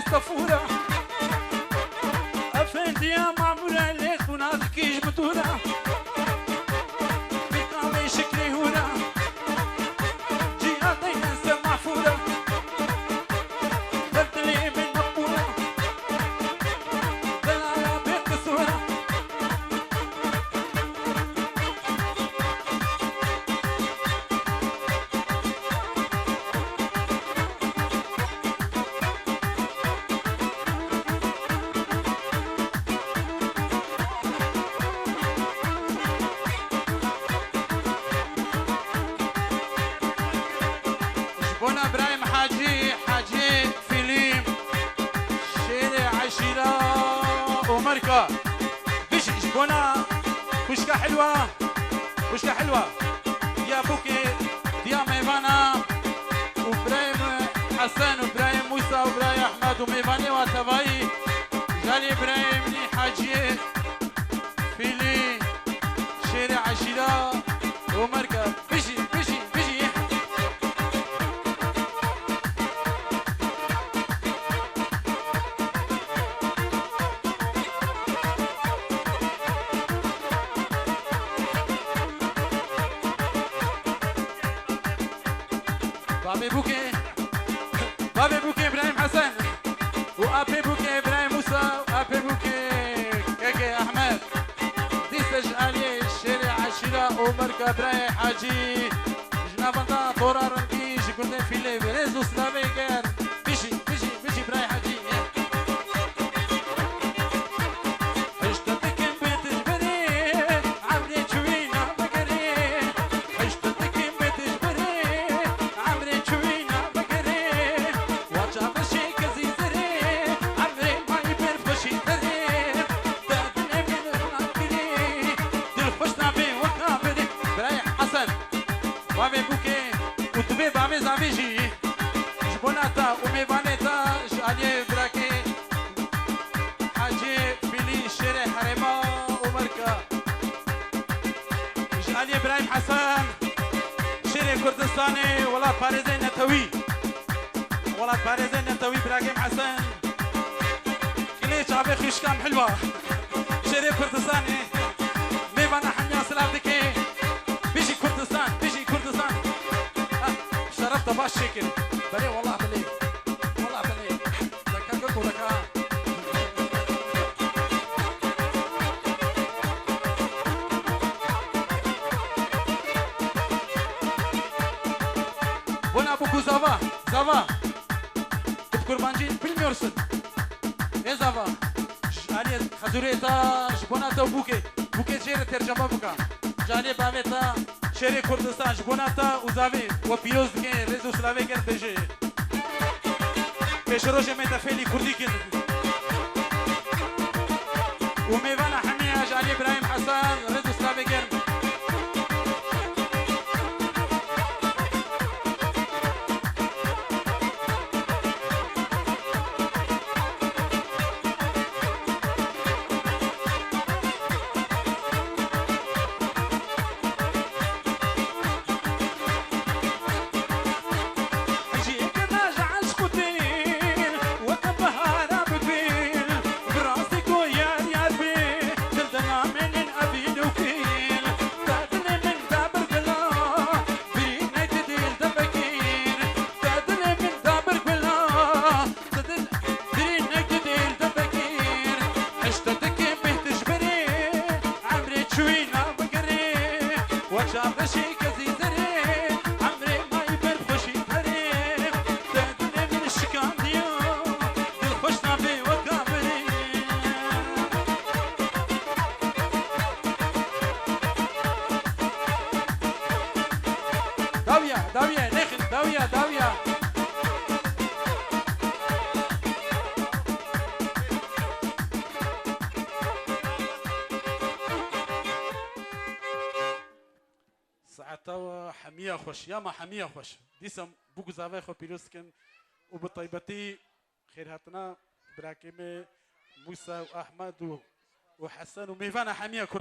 مستفورة أفندية معمولة ليك ونادكيش بطولة بقامي شكلي هنا جهاتي ننسى معفورة بدلي من مقبولة دلالة بيت الصورة جبونا ابراهيم حاجي فيلم شارع عشيرة ومركة بيش جبونا كشكة حلوة يا بوكي يا ميفانا وابراهيم حسن وابراهيم موسى وابراهيم احمد وميفاني وتباي جالي ابراهيم حاجي فيلم شارع عشيرة ومركة بيجي بابي بوكي ابراهيم حسن وابي بوكي ابراهيم موسى وابي بوكي كاكي احمد دي سجالي الشارع عشيرة ومركة ابراهيم حاجي جنابنا طورا رنكيش قلنا في اللي بريزو سلامي كان بيجي ابراهيم حاجي عشتك بيت جبري عمري جوينا بقري عشتك بيت جبري عمري جوينا بقري واجه بشي كزيزري عمري ما يبر بشي دري دادني من الغناكري دل خوشنا بي وكابري ابراهيم حسن بابي بوكي وتبي بابي زابيجي جبوناتا وميفانيتا جالي براكي حاجي بيلي شيري حريمة ومركة جالي ابراهيم حسن شيري كردستاني ولا باريزي نتوي ابراهيم حسن كلي شعبي خشكام حلوة شيري كردستاني ميفانا حنيا سلام دكي بيجي كردستان شرفت باش شكل بلي والله بلي لكاكك ولكا بنا بوكو زافا بتكرمانجي bilmiyorsun ne zava Ali Hazureta Jbonata Buke Jere tercüme buka Jale Baveta Şere Kurdistan Jbonata Uzavi ve piroz dike Rezo Slaveker beje Peşroje metafeli Kurdikin وميفانا حمية جالي إبراهيم حسن ريزو سلافيكر داوية ساعتها حمية خوش ياما حمية خوش ديسم بوك زافي خو بيروسكن وبطيبتي خير هاتنا براكيمي موسى واحمد وحسن وميفانا حمية كل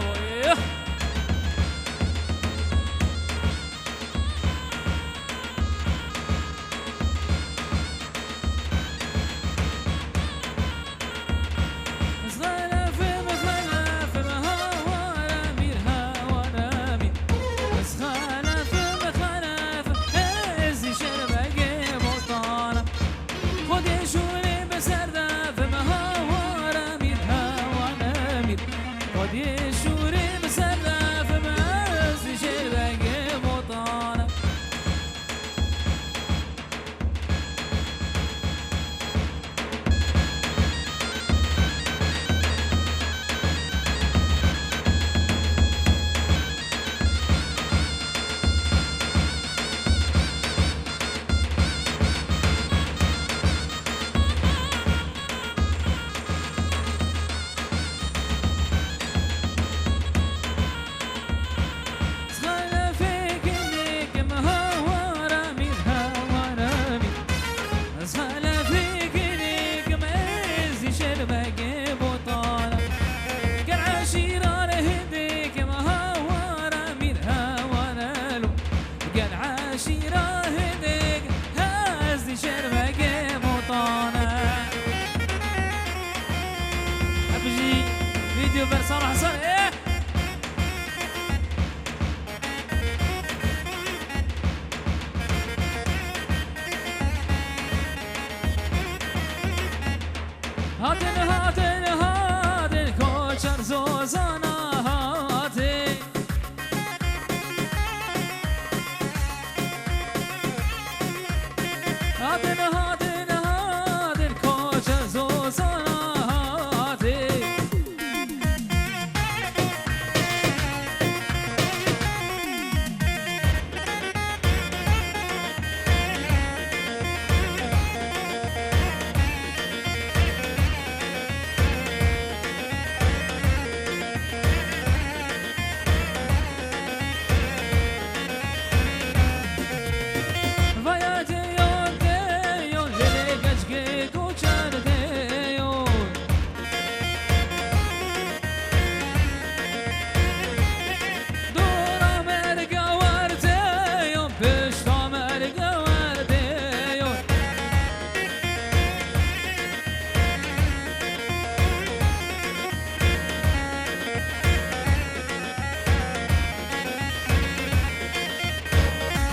میرا هدیگ از دی شربگ موطانه ابجي فيديو برسال حسن ايه هاتن هاتن هاتن کوچر زوزانا هاتن هاتن هاتن هاتن کوچر زوزانا هاتن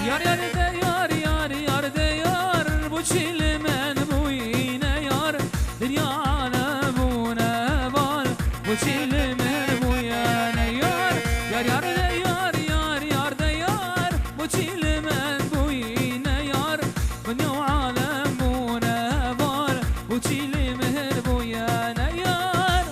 Yar yar de yar yar yar de yar bu çilmen bu yine yar dünya alemune var bu çilmen bu yine yar yar yar de yar yar yar de yar bu çilmen bu yine yar dünya alemune var bu çilmen bu yine yar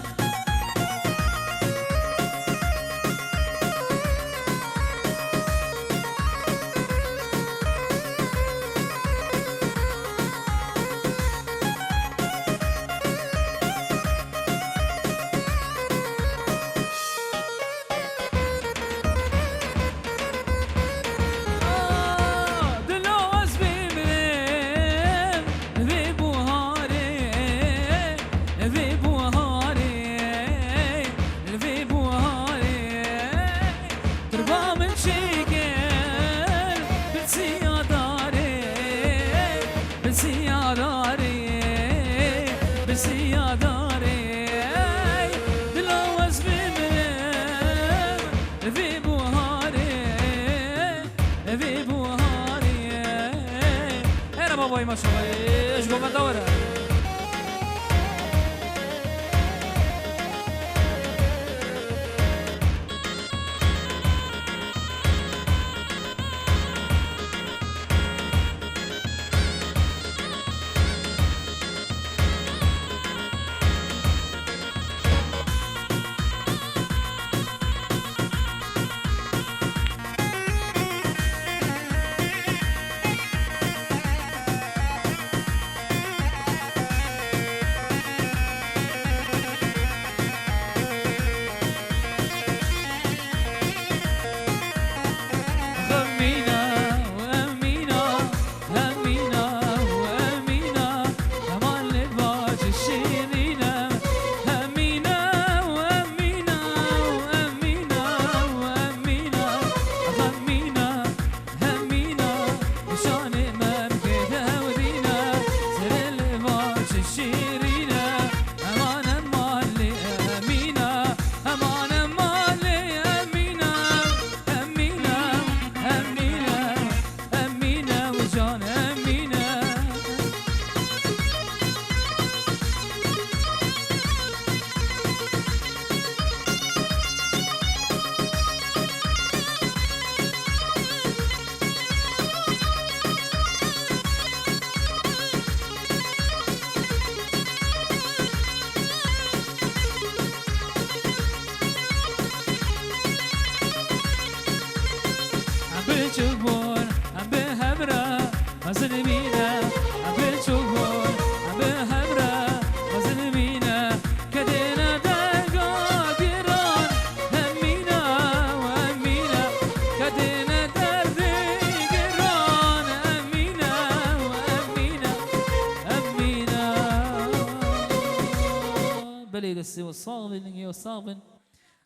ما شاء الله ايش قوم ندورها بتشوفون عم بهبرة مظلمينا عم بتشوفون عم بهبرة مظلمينا كدينا دقا بيران همينا وهمينا كدينا دردي قران همينا وهمينا همينا بلي لسي والصاغبن والصاغبن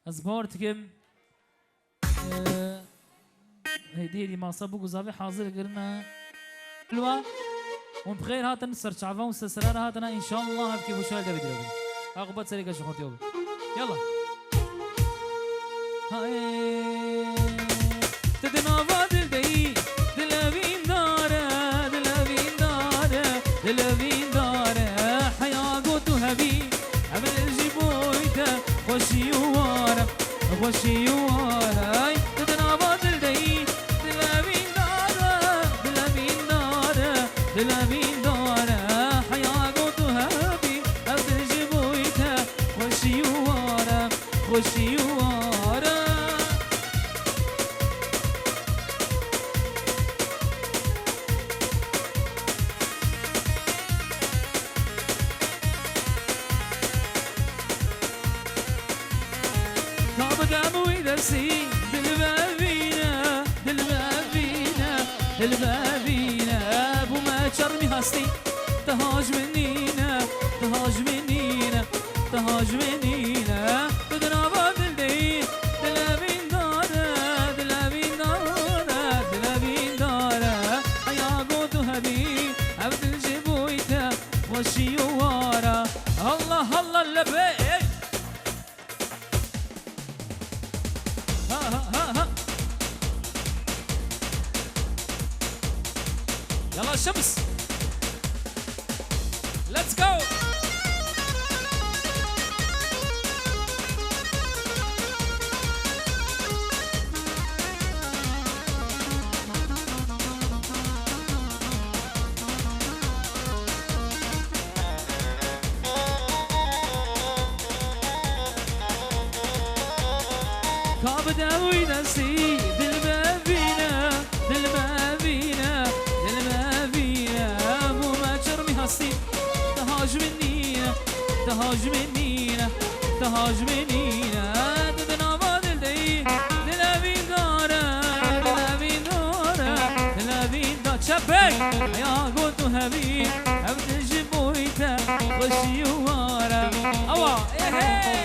أصبرتكم هدي ما صبوا جزافي حاضر قرنا حلوة وبخير هاتن سرچاوا وسسرار هاتنا ان شاء الله هبكي وشال ده بدرو عقبت سريقه شخوت يوم يلا هاي تدنا فاضل دي دلبين داره دلبين داره دلبين داره حيا قوت هبي عمل الجبويته خوشي واره خوشي واره تدنا فاضل دي دلبين داره دلبين داره دلبين داره حيا قوت هبي عمل الجبويته خوشي واره خوشي واره نفسي دلبابينا دلبابينا دلبابينا ابو ما تشرمي هستي تهاج منينا تهاج منينا تهاج منينا بدنا بدل دي دلابين دارا دلابين دارا دلابين دارا يا قوت هبي عبد الجبويتا والشيوارا الله الله اللبيك يلا الشمس ليتس جو كابدا وينسي دلبابينا دلبابينا تهاج منينا تهاج منينا تهاج منينا تدنا بادل دي دلابين دارا دلابين دارا دلابين دارا شبك يا قلت هبي عبد الجبويتا والشيوارا اوا ايه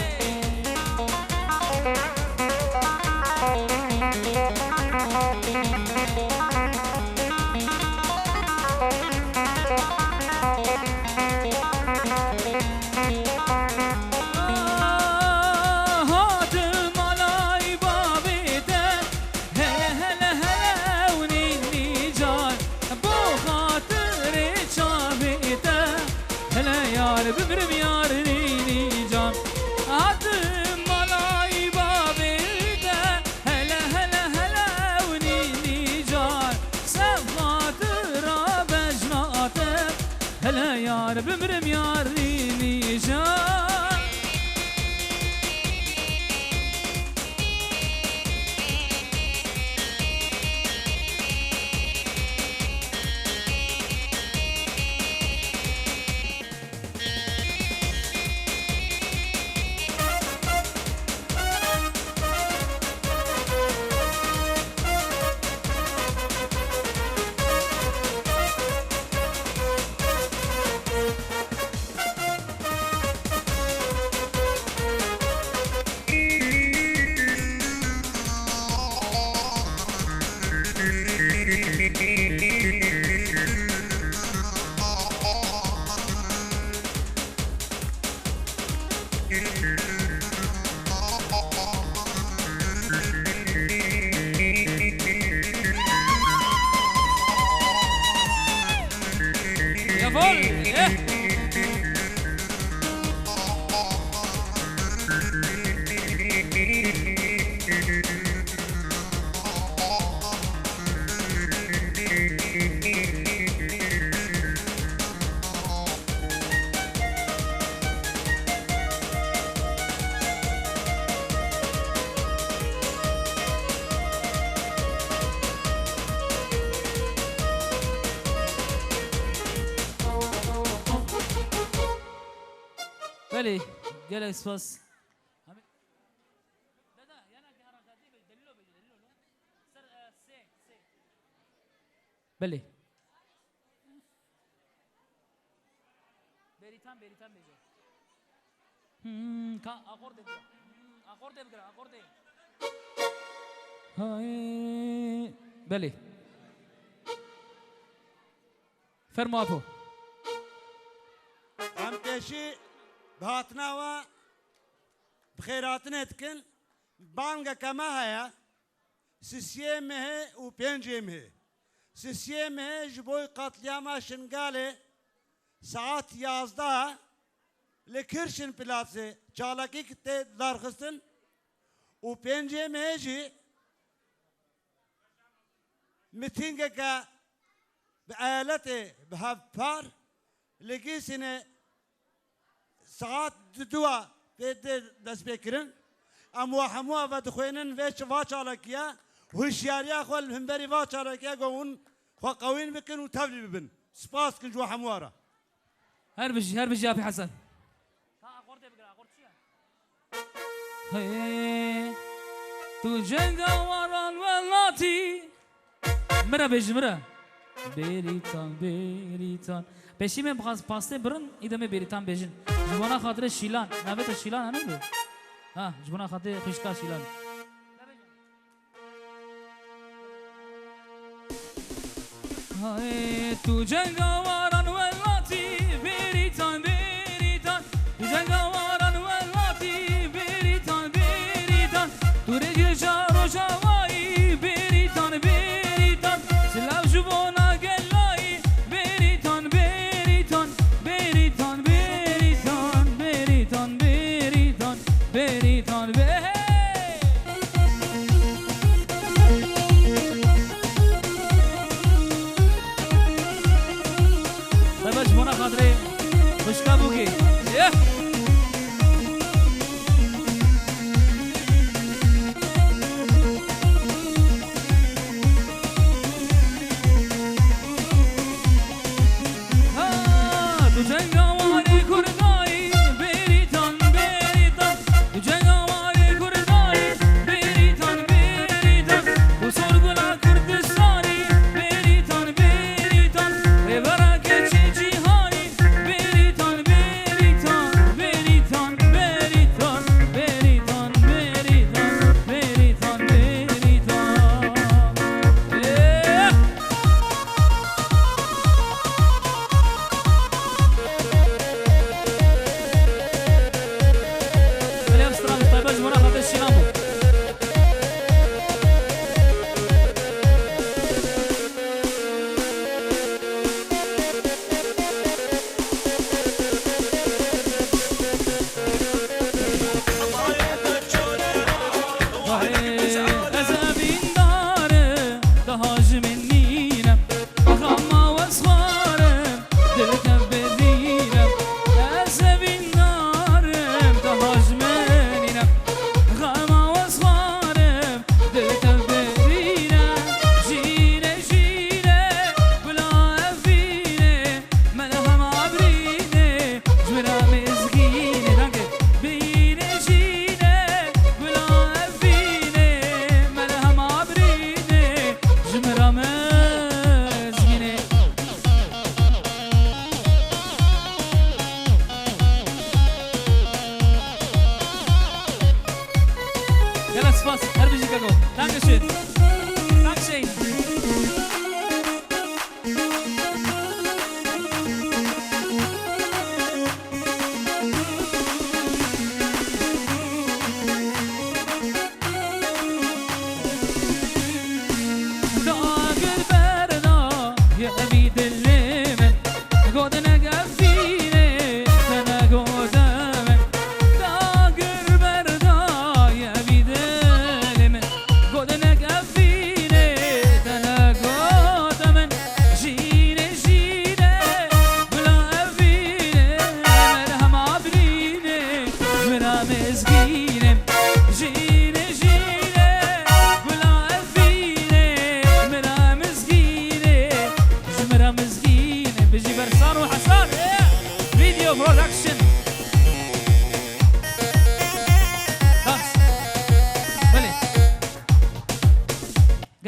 ببرم يارني جان هات ملاي بابيدا هلا هلا هلا ونيني جان سفات رابجناته هلا يار ببرم يارني جان بله گله سپاس بله بریتام بریتام بیجا کا آکورد بگرا آکورد بگرا آکورد های بله فرما بو ام پیشی بهاتنا و بخیراتنا تکن بانگا کما هیا سیسیم هه و پنجم هه سیسیم هه جبوی قتلیاما شنگاله ساعت 11 لکرشن پلاسه چالاکی کته دارخستن و پنجم هه جی متینگه که به آلت به هفپار لگیسینه ساعت دوا دست بکرن اما همه و دخوینن ویش واچالکیا هوشیاریا خال همبری واچالکیا گون خو قوین بکن و تبلی ببن سپاس کن جو هموارا هربجي يا ابي حسن هي تو جنگا وران ولاتي مرا بيج مرا بيريتان بشي من بخاص باسته برن إذا بيريتان بيجن جوانا خاطر شيلان نبت شيلان أنا بي ها جوانا خاطر خشكا شيلان هاي تو جنگا وران ولاتي بيريتان تو جنگا وران ولاتي بيريتان تو رجل جارو جواي بيريتان سلاو جبونا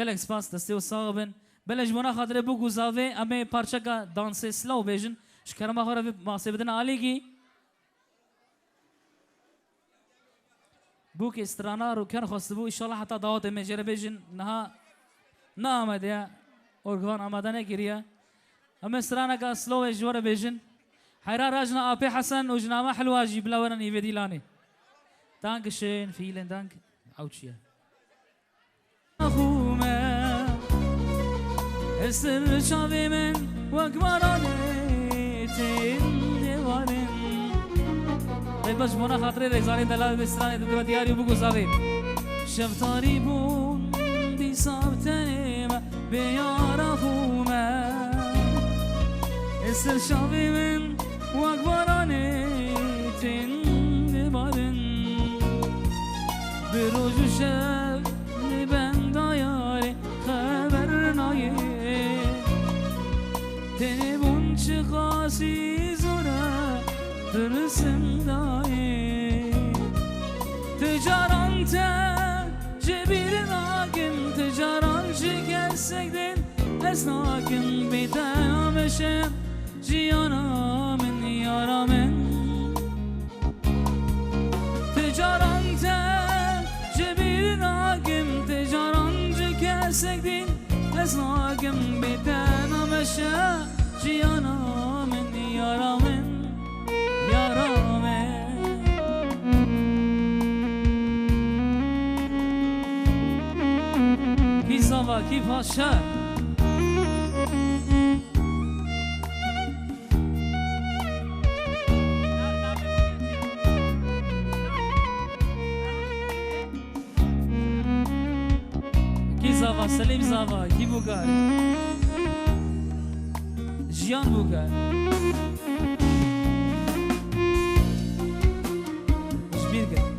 گلک سپاس دسته و صاحبن بلش بنا خاطر بو گزاوه امی پارچه کا دانس سلاو بیجن شکرما خورا ماسه بدن علی کی بو که استرانا رو کن خواست بو ان شاء الله حتی دعوت مجره بیجن نها نامده اورگان آماده نگیریه اما سرانه که سلو جوار بیجن حیرا راجنا آبی حسن و جنامه حلوه جیب لورن ایویدی لانی دانک شین فیلن دانک اوچیه خومه السر شاوی من وکبرانه تین دیوارن باش منا خاطر رزانی دلال بستانی دو دیاری بگو زاوی شفتاری بون دی سابتنیم بیارا خومه السر شاوی من وکبرانه تین دیوارن بروج و شب بندایاری خبر نایه تنبون چه خاصی زوره درسم دایی تجاران تا جبیر ناکم تجاران شکستک دین از ناکم بیتنامشم جیانا من یارا من تجاران تا جبیر ناکم تجاران شکستک دین از ناکم بیتنامشم جیانا من یارا من کی پاشا کی زاوا سلیم زاوا کی بوگر جیان بوگر جبیر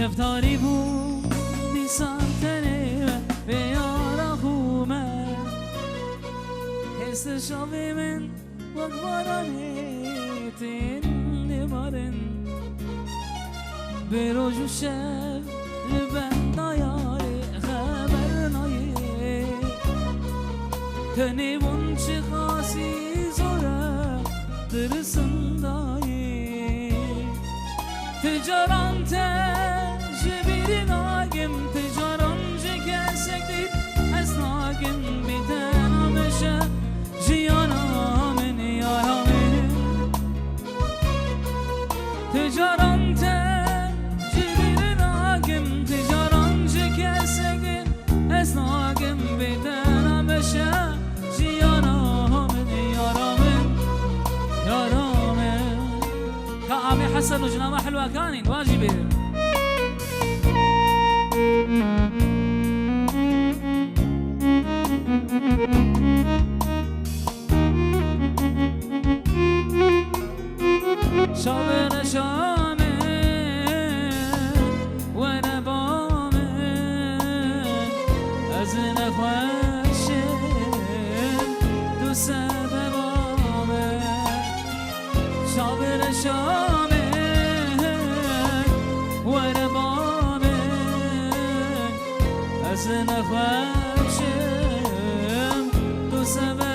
شفتاری بود دیسانتنه بیارا خومه حس شاوی من وکبارانه تین دیوارن بروج و شب لبندایاری خبر نایه تنیبون چه خاصی زوره درسن دایی تجاران جبیر ناگم تجاران جکسک دید از ناگم بیتنامشه جیانا من یارا من تجاران جبیر ناگم تجاران جکسک دید از ناگم بیتنامشه جیانا من یارا من یارا من كعامي حسن وجنامه حلوه كانين واجبه شاور شامه وانا بامه از نخوشه دو سبب بامه شاور شامه وانا بامه از نخوشه دو سبب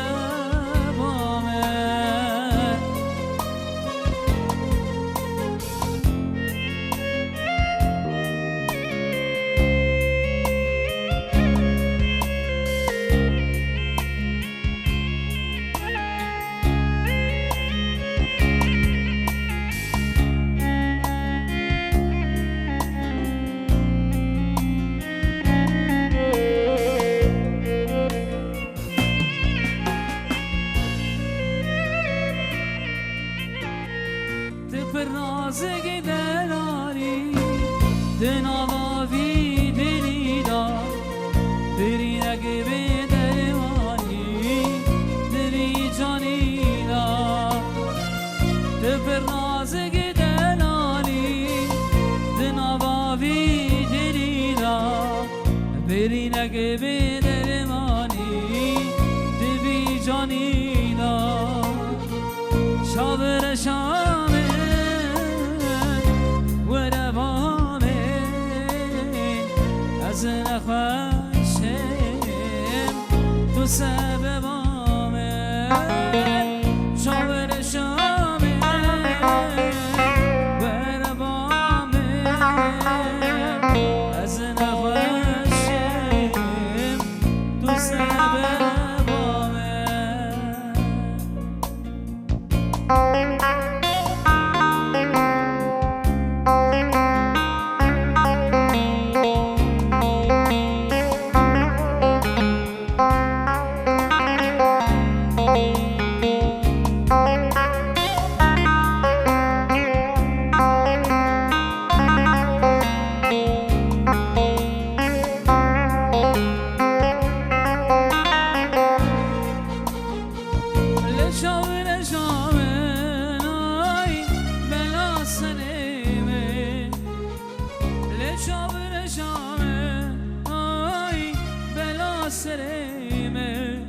برینگ به درمانی دبی جانینا شاور شامه و روامه از نخوشم تو سببامه شاور شامه و لشابر شامه آی بلا سریمه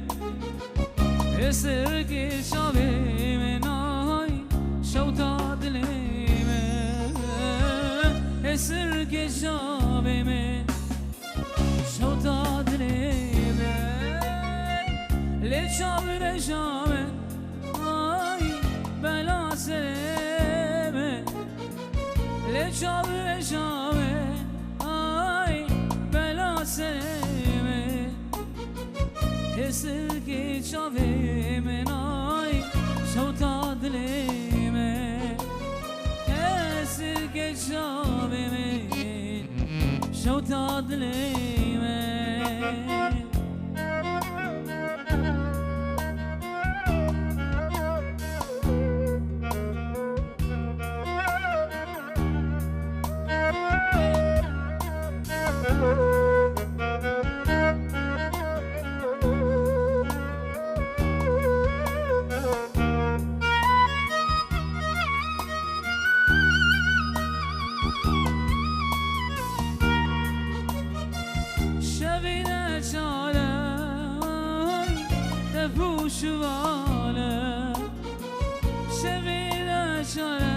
اسرگ شابه نای شوتا دلیمه اسرگ شابه شوتا دلیمه لشابر شامه آی بلا سریمه لشابر شامه آی بلا سریمه اسرگی شاوی منای شوتا دلیمه اسرگی شاوی من شوتا دلیمه شبینه چاله تفوشواله شبینه چاله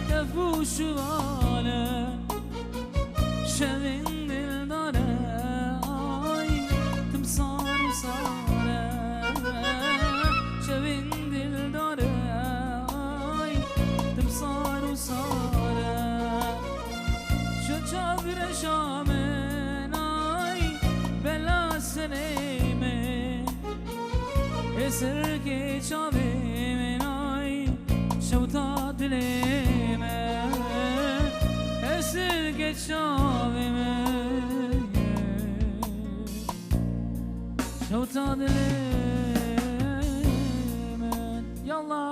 تفوشواله شبین دل داره تمسار و ساله شبین دل داره تمسار و ساله شو چاگر شامه سنيمه اسركي شابي مناي شوتا دليمه اسركي شابي من شوتا دليمه يلا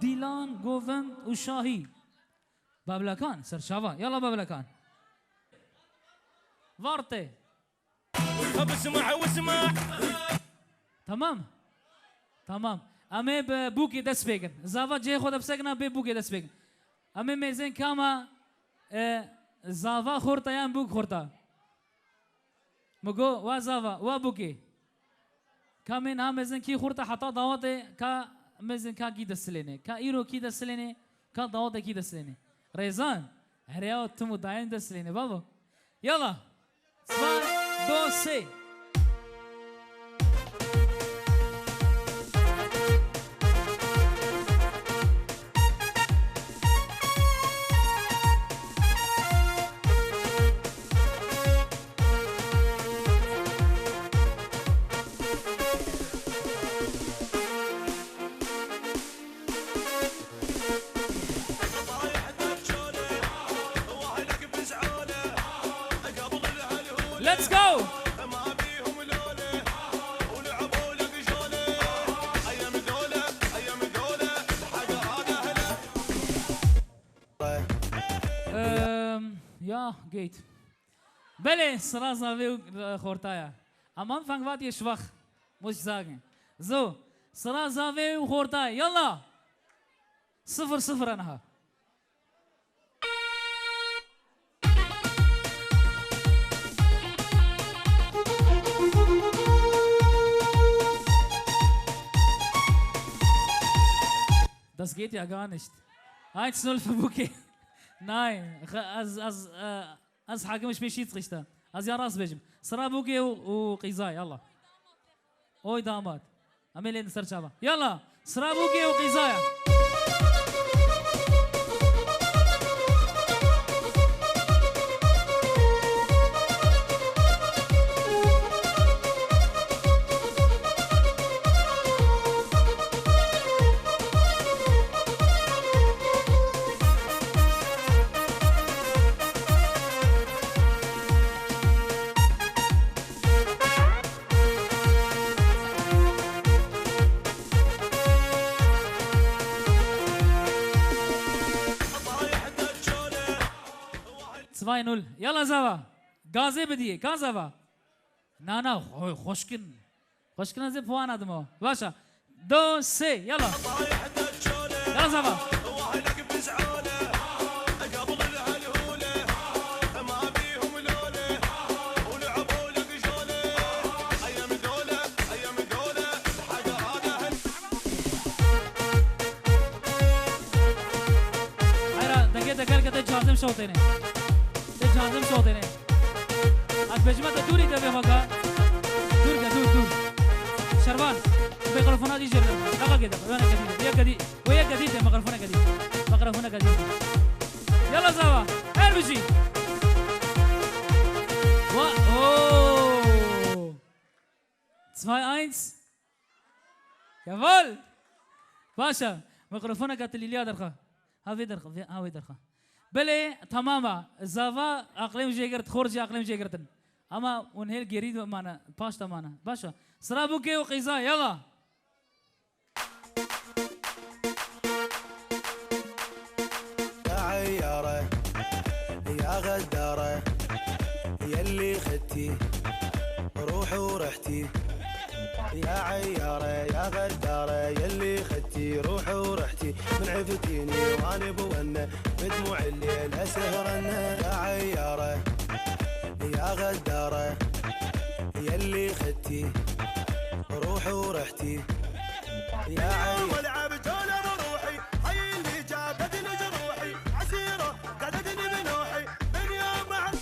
ديلان جوفند وشاهي بابلكان سرشافا يلا بابلكان فارتي اسمع واسمع تمام تمام امي ببوكي دست بگن زاوا جه خود بسگنا به بوكي دست بگن امي مزن کاما زاوا خورتا یا بوك خورتا مگو وا زاوا وا بوكي کامن هم مزن کی خورتا حتا دعوت کا مزن کا کی دست لینے کا ایرو کی دست لینے کا دعوت کی دست لینے ريزان هريا تمو داين دست لینے بابا يلا 2 2 Let's go! Ja, geht. Belle, Sraza will Hortaya. Am Anfang wart ihr schwach, muss ich sagen. So, Sraza will Hortaya. Yalla! 0-0 anha. Das geht ja gar nicht. 1-0 für Buki. Nein, als حاكم مش Schiedsrichter. als يا راس بجم. صرا بوكي وقيزاي يلا. اوي داماد. عملين نصر شابا. يلا صرا بوكي وقيزاي. يلا زوا غازي بدي كازوا نانا خوشكن خوشكن زي بوان ادمو باشا 2 سي يلا يلا زوا جازم شوطينه جازم شوطينه بجمة دوري دبي مكا دور شربان ميكروفون دي جرب لقى كده وانا جديد يا جديد ويا جديد ميكروفون جديد ميكروفون جديد يلا زوا اربجي اوه 2-1 jawohl باشا ميكروفونك قالت لي درخه هاوي درخه بله تماما زافا اقليم جيجرت خورجي اقليم جيجرتن اما ونهيل جريد معنا باشا معنا باشا سرابوكي وقيزا يلا يا عيارة يا غدارة يلي خدتي روحي ورحتي يا عيارة يا غدارة يلي خدتي روحي ورحتي من عفتيني وانا بونا بدموع الليل اسهرنا يا عيارة يا غدارة يلي خدتي روحي ورحتي يا عيارة ولعبتونا بروحي هاي اللي جابتني جروحي عسيرة قعدتني بنوحي من يوم مع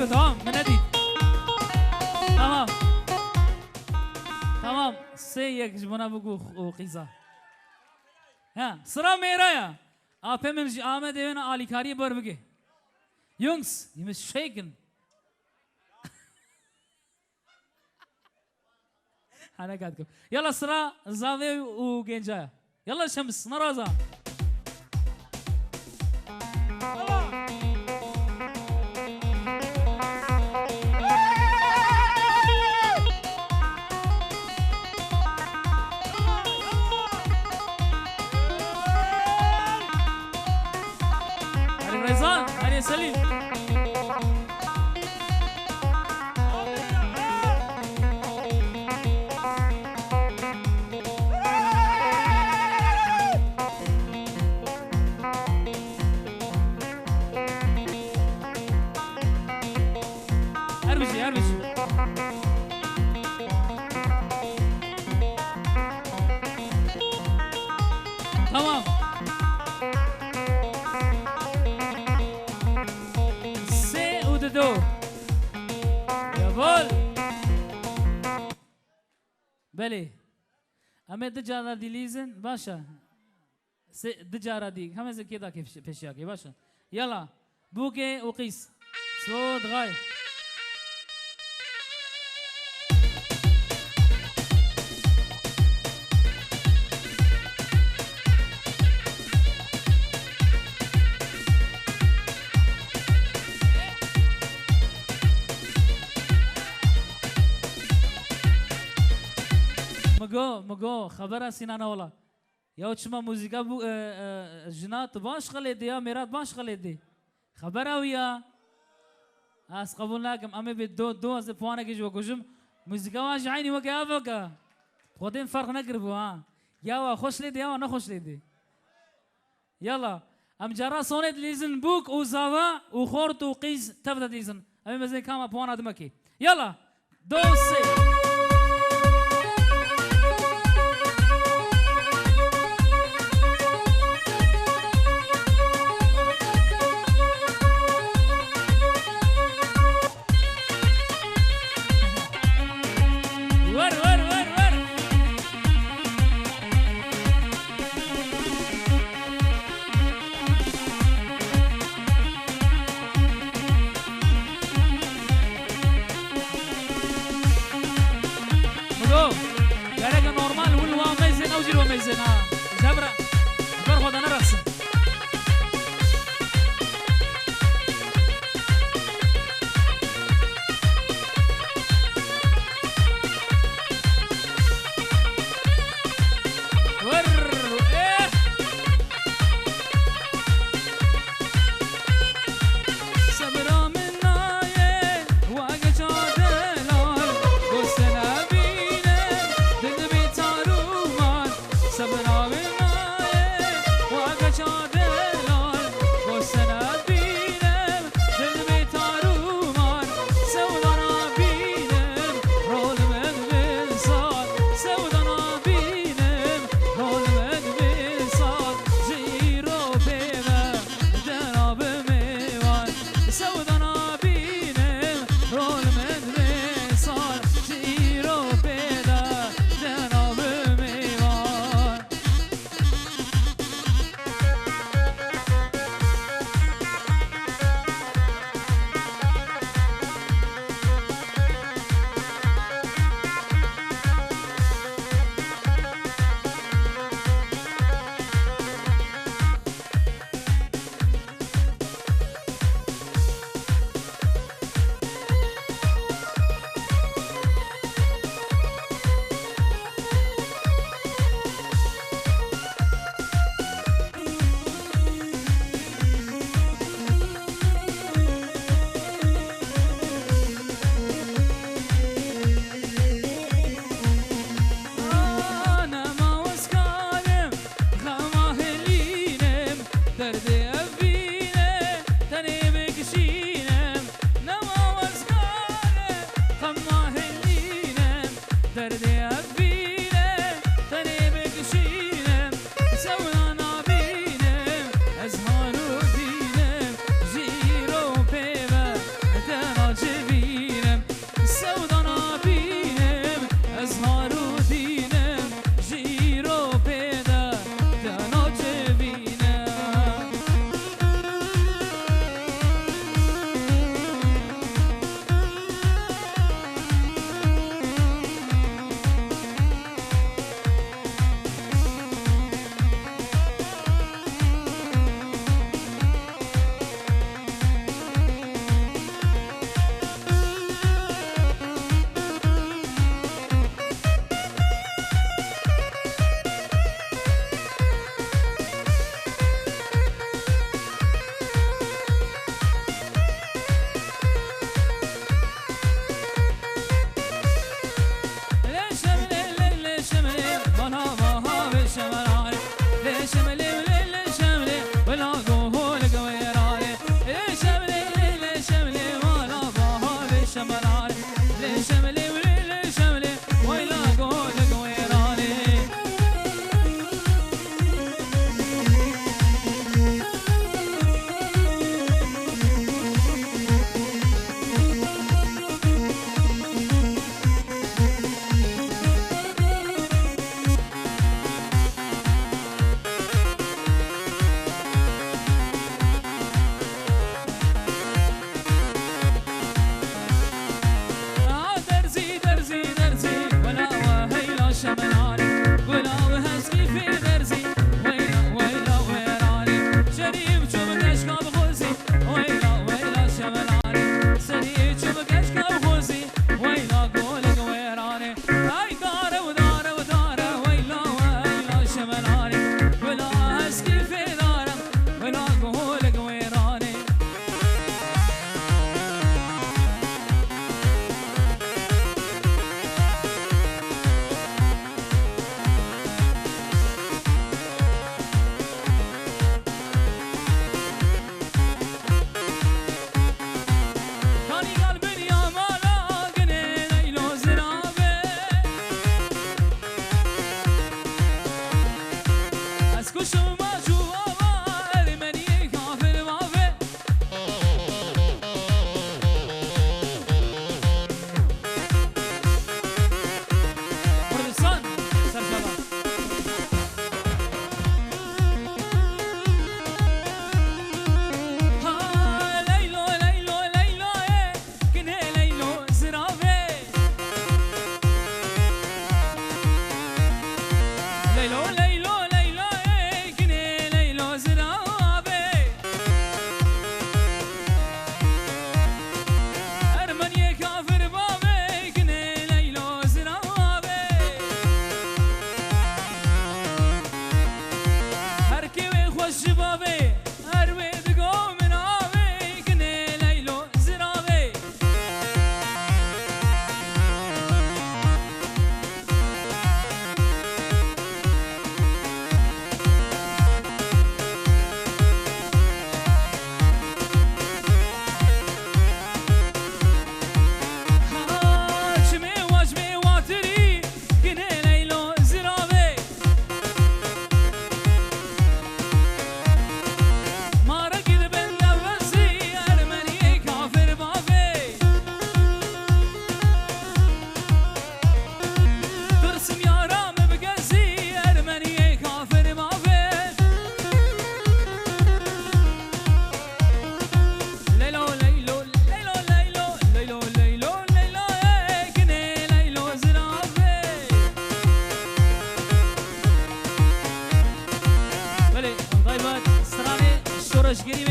تمام منادي تمام سيك جبنا بقو وقيزا ها صرا ميرايا آپ من آمد دینا آلی کاری بر بگه يونغس you must shaken أنا قاعدكم يلا صرا زاوية وجنجايا يلا شمس نرازا علي سليم اربشي تمام دو يابول بله همه دجارا دیلیزن باشه دجارا دی همه زکی دا که پیشیا که باشه یلا بوکه و قیس صوت غای مگو خبر سینانا ولا یا چما موزیکا بو جنات باش خلیدی یا میرات باش خلیدی خبر اویا اس قبول نکم اما به دو از پوانه که جو گوشم موزیکا واج عینی و که افکا خودم فرق نکربو ها یا خوش لیدی یا نخوش لیدی یلا ام جرا سونت لیزن بوک او زاوا او خورت و قیز تبدا لیزن اما مزه کام پوانه دمکی یلا دو سه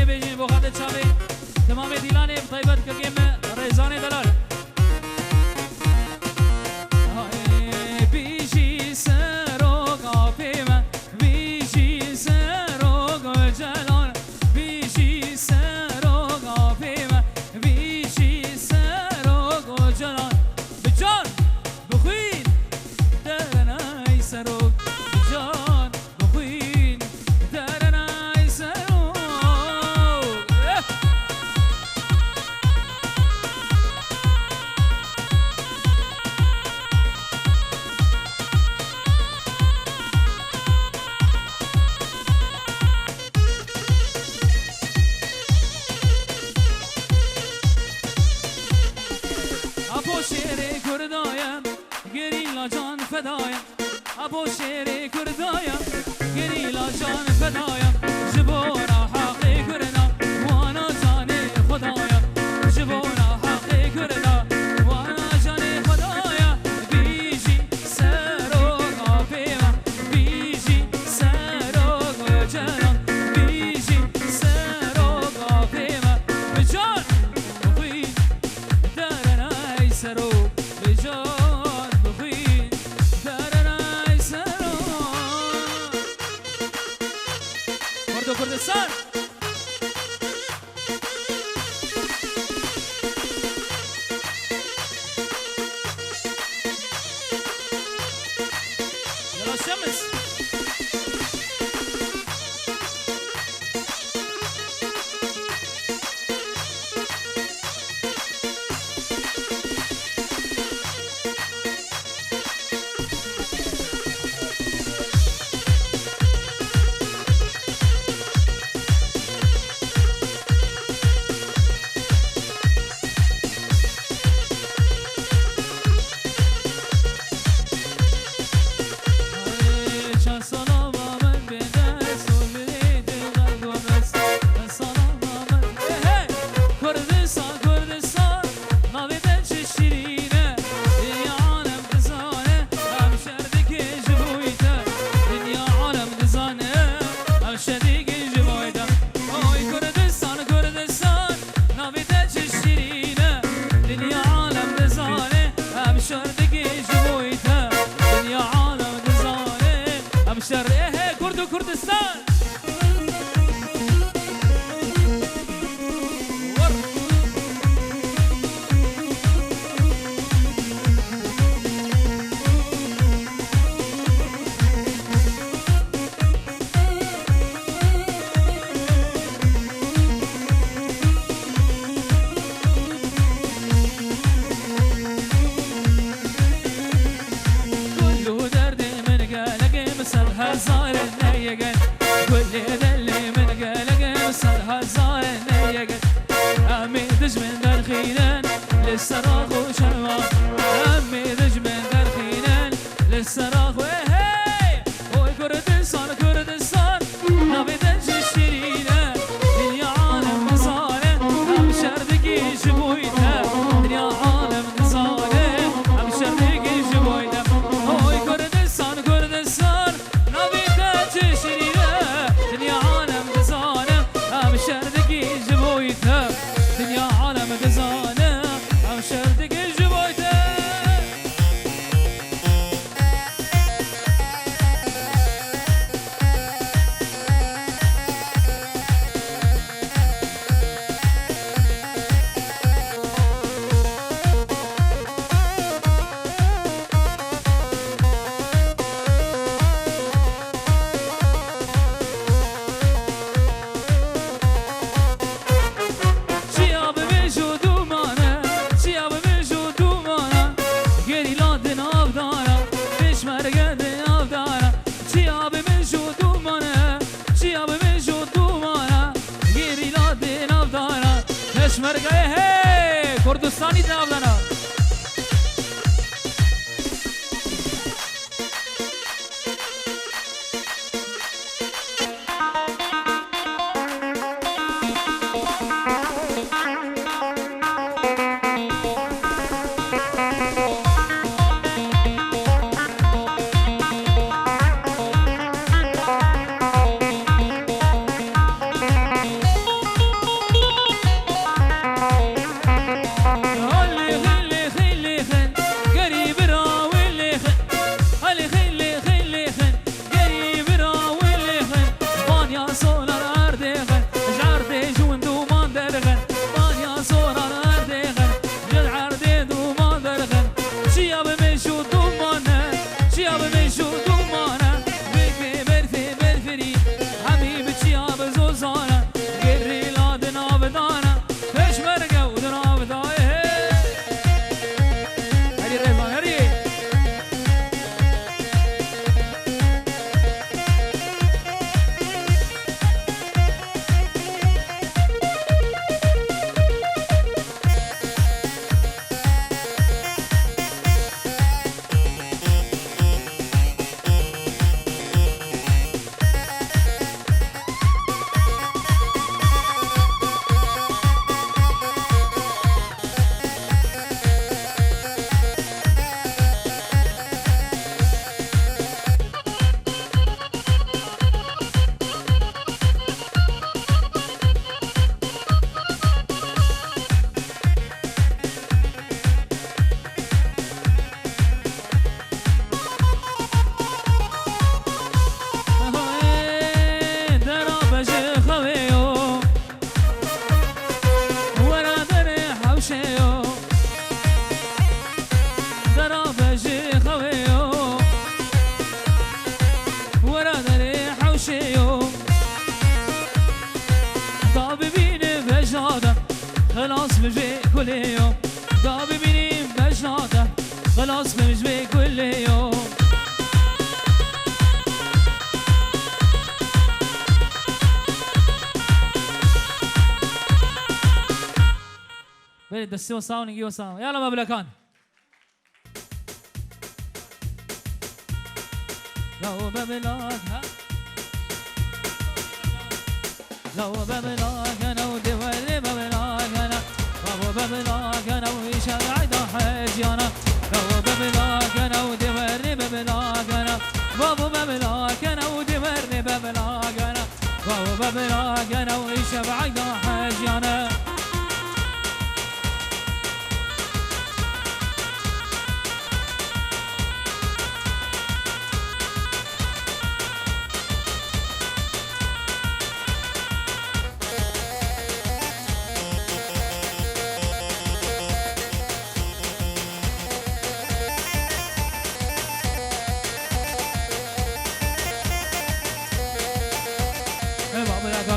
بيجي بيجي بوخات تشابي تمام ديلاني بطيبت كجيم ريزاني دلال بيجي سروق عفيمة بيجي سروق جلال بيجي سروق عفيمة بيجي سروق جلال بجان بخوين درنا يسروق بجان بخوين درنا يسروق ابو شیری کردایم گریلا جان فدایم ابو شیری کردایم گریلا جان فدایم جبورا حقی کرنا وانا جان خدایم جبورا حقی کرنا وانا جان خدایم بیجی سروق عفیمه بیجی سروق جلال بیجی سروق عفیمه بجان بخوی درنا يسروق بجان بخوين درنا يسروق برضو كردستان يلا الشمس كردستان كله درد من قلق مسر هزار النيقن كل ذلي من قلق مسر هزار النيقن أمي دج من درخينان للصراخ وشرمان أمي دج من درخينان للصراخ وهي هو كردستان كردستان نبي دج الشرينة دنيا عالم نزانة أم شردقي جبويتها دنيا عالم نزانة أم شردقي جبويتها هو كردستان كردستان نبي دج الشرينة دنيا عالم نزانة أم شردقي جبويتها دنيا عالم نزانة أم شردقي جبويتها شياب بجود ومانا شياب بجود ومانا غيري لادن أفدانا مش مرقد أفدانا شياب بجود ومانا شياب بجود ومانا غيري لادن أفدانا مش مرقد هي كردستاني أفدانا خلاص بجي كل يوم دا ببینیم بجناده خلاص بجي كل يوم بريد دسي وصاو نجي وصاو يلا مبلكان لو ببلاك لو ببلاك انا ودوري ببلاك انا لو ببلاك انا وشارع حاجي انا لو ببلاك انا ودوري ببلاك انا بابو ببلاك انا ودوري ببلاك انا بابو ببلاك انا وشارع حاجي انا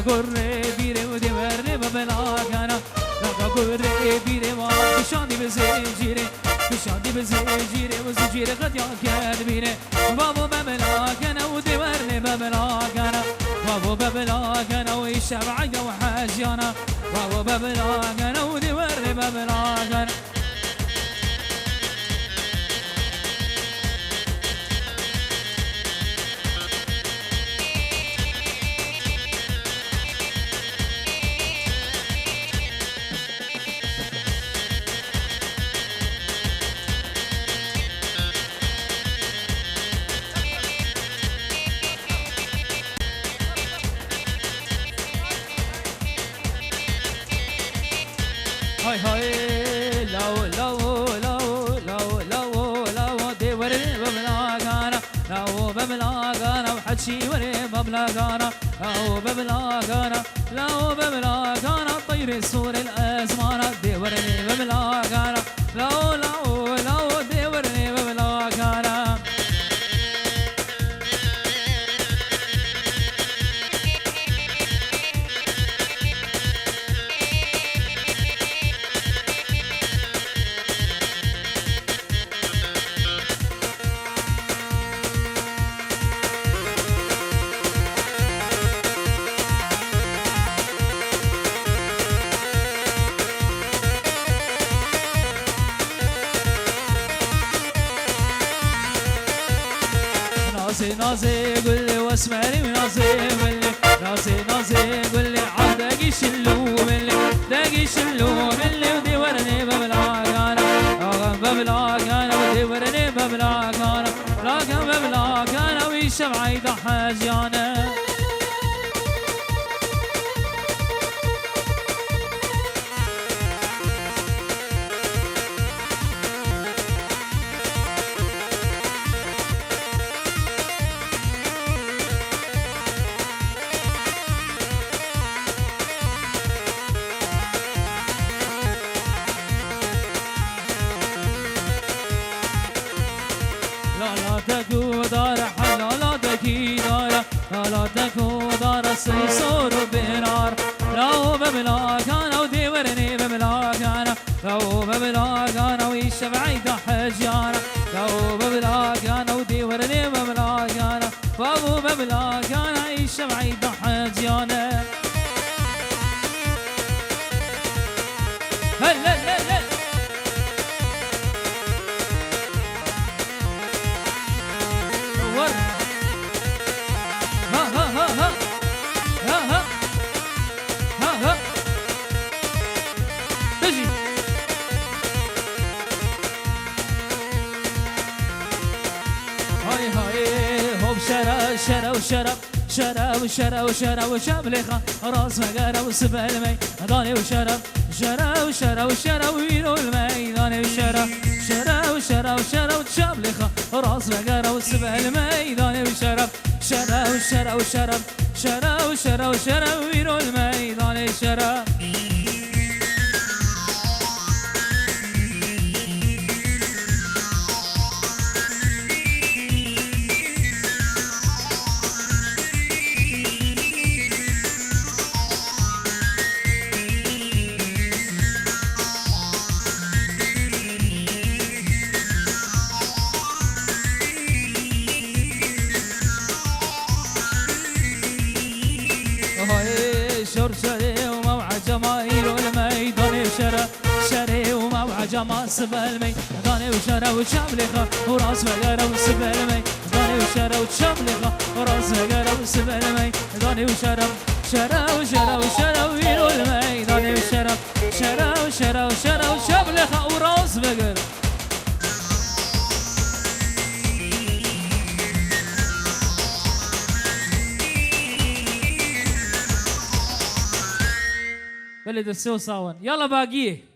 قري بيري ودي وري ببلاك انا قري بيري ما بشادي بزنجيري بشادي بزنجيري وزنجيري قد يكذبيني بابو ببلاك انا ودي وري ببلاك انا بابو ببلاك انا والشبع وحاجي انا بابو ببلاك انا ودي وري ببلاك انا هاي هاي لو لو لو لو لو لو دي وري ببلاغانا لو ببلاغانا وحشي وري ببلاغانا لو ببلاغانا لو ببلاغانا طير سور الازمان دي وري ببلاغانا لو لو لو دي وري ببلاغانا نازي قول لي واسمعني ونازي قول لي نازي قول لي عاد داقي شلو مني داقي شلو مني ودي ورني ببلاك انا ببلاك انا ودي ورني ببلاك انا لكن ببلاك انا والشمع يضحى انا لا تكو دار السيسور بنار لو ببلاك انا ودي ورني ببلاك انا لو ببلاك انا والشبع يضحى انا لو ببلاك انا ودي ورني ببلاك انا بابو ببلاك انا والشبع يضحى انا هلا هلا ور تجي هاي هاي هوب شرا شرا وشرب شرا وشرا وشرا وشاب لخا راس مقارا وسبع المي داني وشرب شرا وشرا وشرا وينو الميدان وشرا شرا وشرا وشرا وشاب لخا راس مقارا وسبع الميدان وشرب شرا وشرا وشرب شرا وشرا وشرا وينو الميدان شرا جماهير الميدان شرا شري وموع جما سبل ميدان وشرا وشملخة وراس فقرة وسبل ميدان وشرا وشملخة وراس فقرة وسبل ميدان وشرا شرا وشرا وشرا ويرو الميدان وشرا شرا وشرا وشرا وشملخة وراس فقرة بلد السو صاون يلا باقيه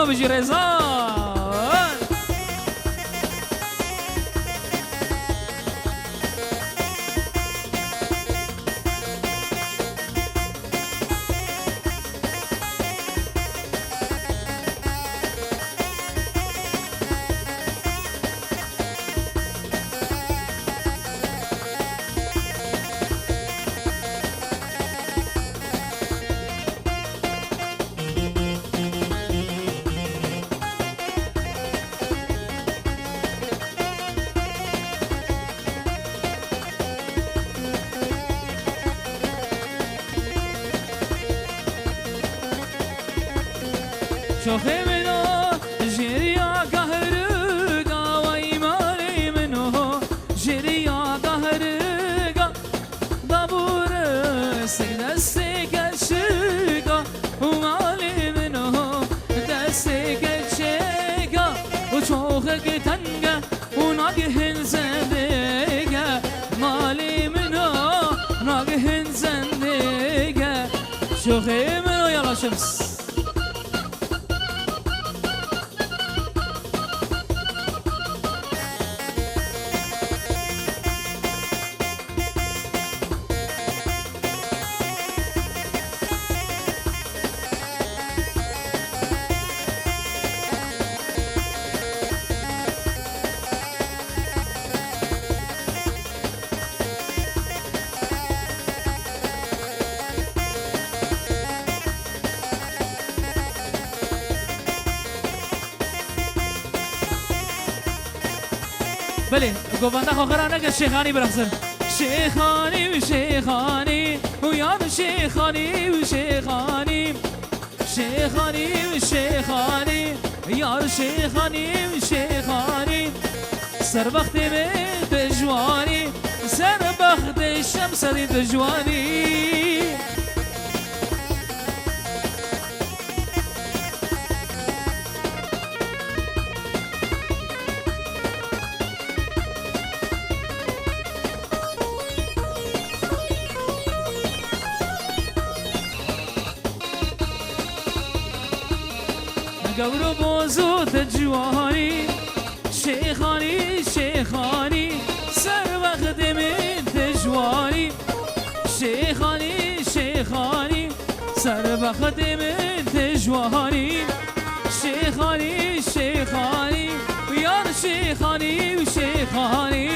بيجي رزان شوخي منو جريا قهرقا ويمالي منو جريا قهرقا دابور دستك الشقا ومالي منو دستك الشقا وشوخك تنقى وناقهن زندقا مالي منو ناقهن زندقا شوخي منو يلا شمس بله گوانده خواه نگه شیخانی برخصن شیخانی و شیخانی و یاد شیخانی و شیخانی شیخانی و شیخانی یار شیخانی و شیخانی سر وقت به دجوانی سر وقت شمس دجوانی قبر بوزو تجواني شيخاني شيخاني سر وقت من تجواني شيخاني شيخاني سر وقت من تجواني شيخاني شيخاني ويار شيخاني وشيخاني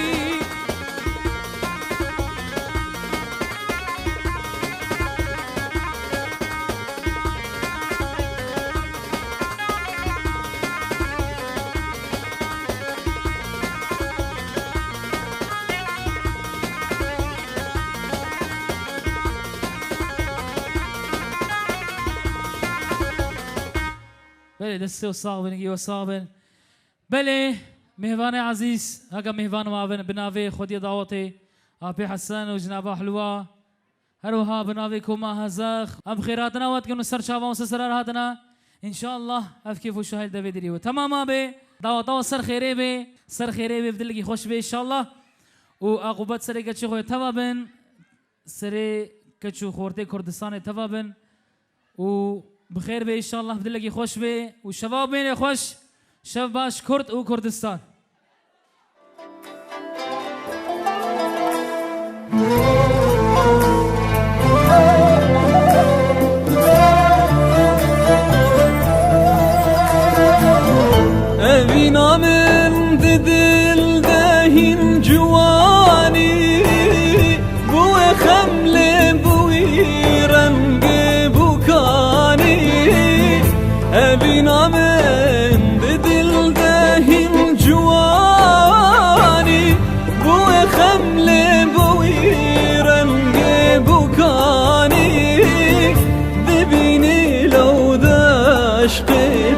بله دسته و صاغبن گی و صاغبن بله مهوان عزیز هکا مهوان معاون بناوی خودی دعوتی آپی حسن و جنابا حلوه هروها بناوی کما هزاخ ام خیراتنا وقت کنو سر شاوان سر هاتنا ان شاء الله اف کیف و شاهل دوی دریو تماما به دعوتا سر خیره به سر خیره به بدلگی خوش به ان شاء الله و عقوبت سر کچی خوی توابن سر کچو خورته کردستان توابن و بخير به ان شاء الله بدلقي خوش به وشباب بين خوش شب باش كرد وكردستان أبينا من دل دهين جواني بو خمل بوي رنگ أبينا من دل دهين جواني بو خمل بوي رنگ بوكاني دبيني لو داشق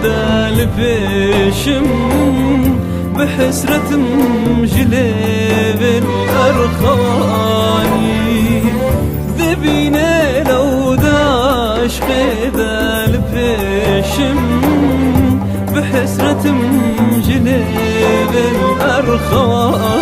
دال بشم بحسرة مجلب الأرخاني دبيني لو داشق دال بشم بحسرة مجلب الأرخاني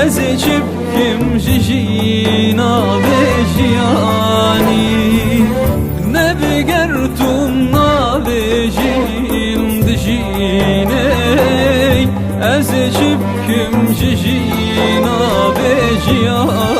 أزجبكم جينا بجياني نبقرتم نابجين دجيني أزجبكم جينا بجياني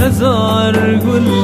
هزار قل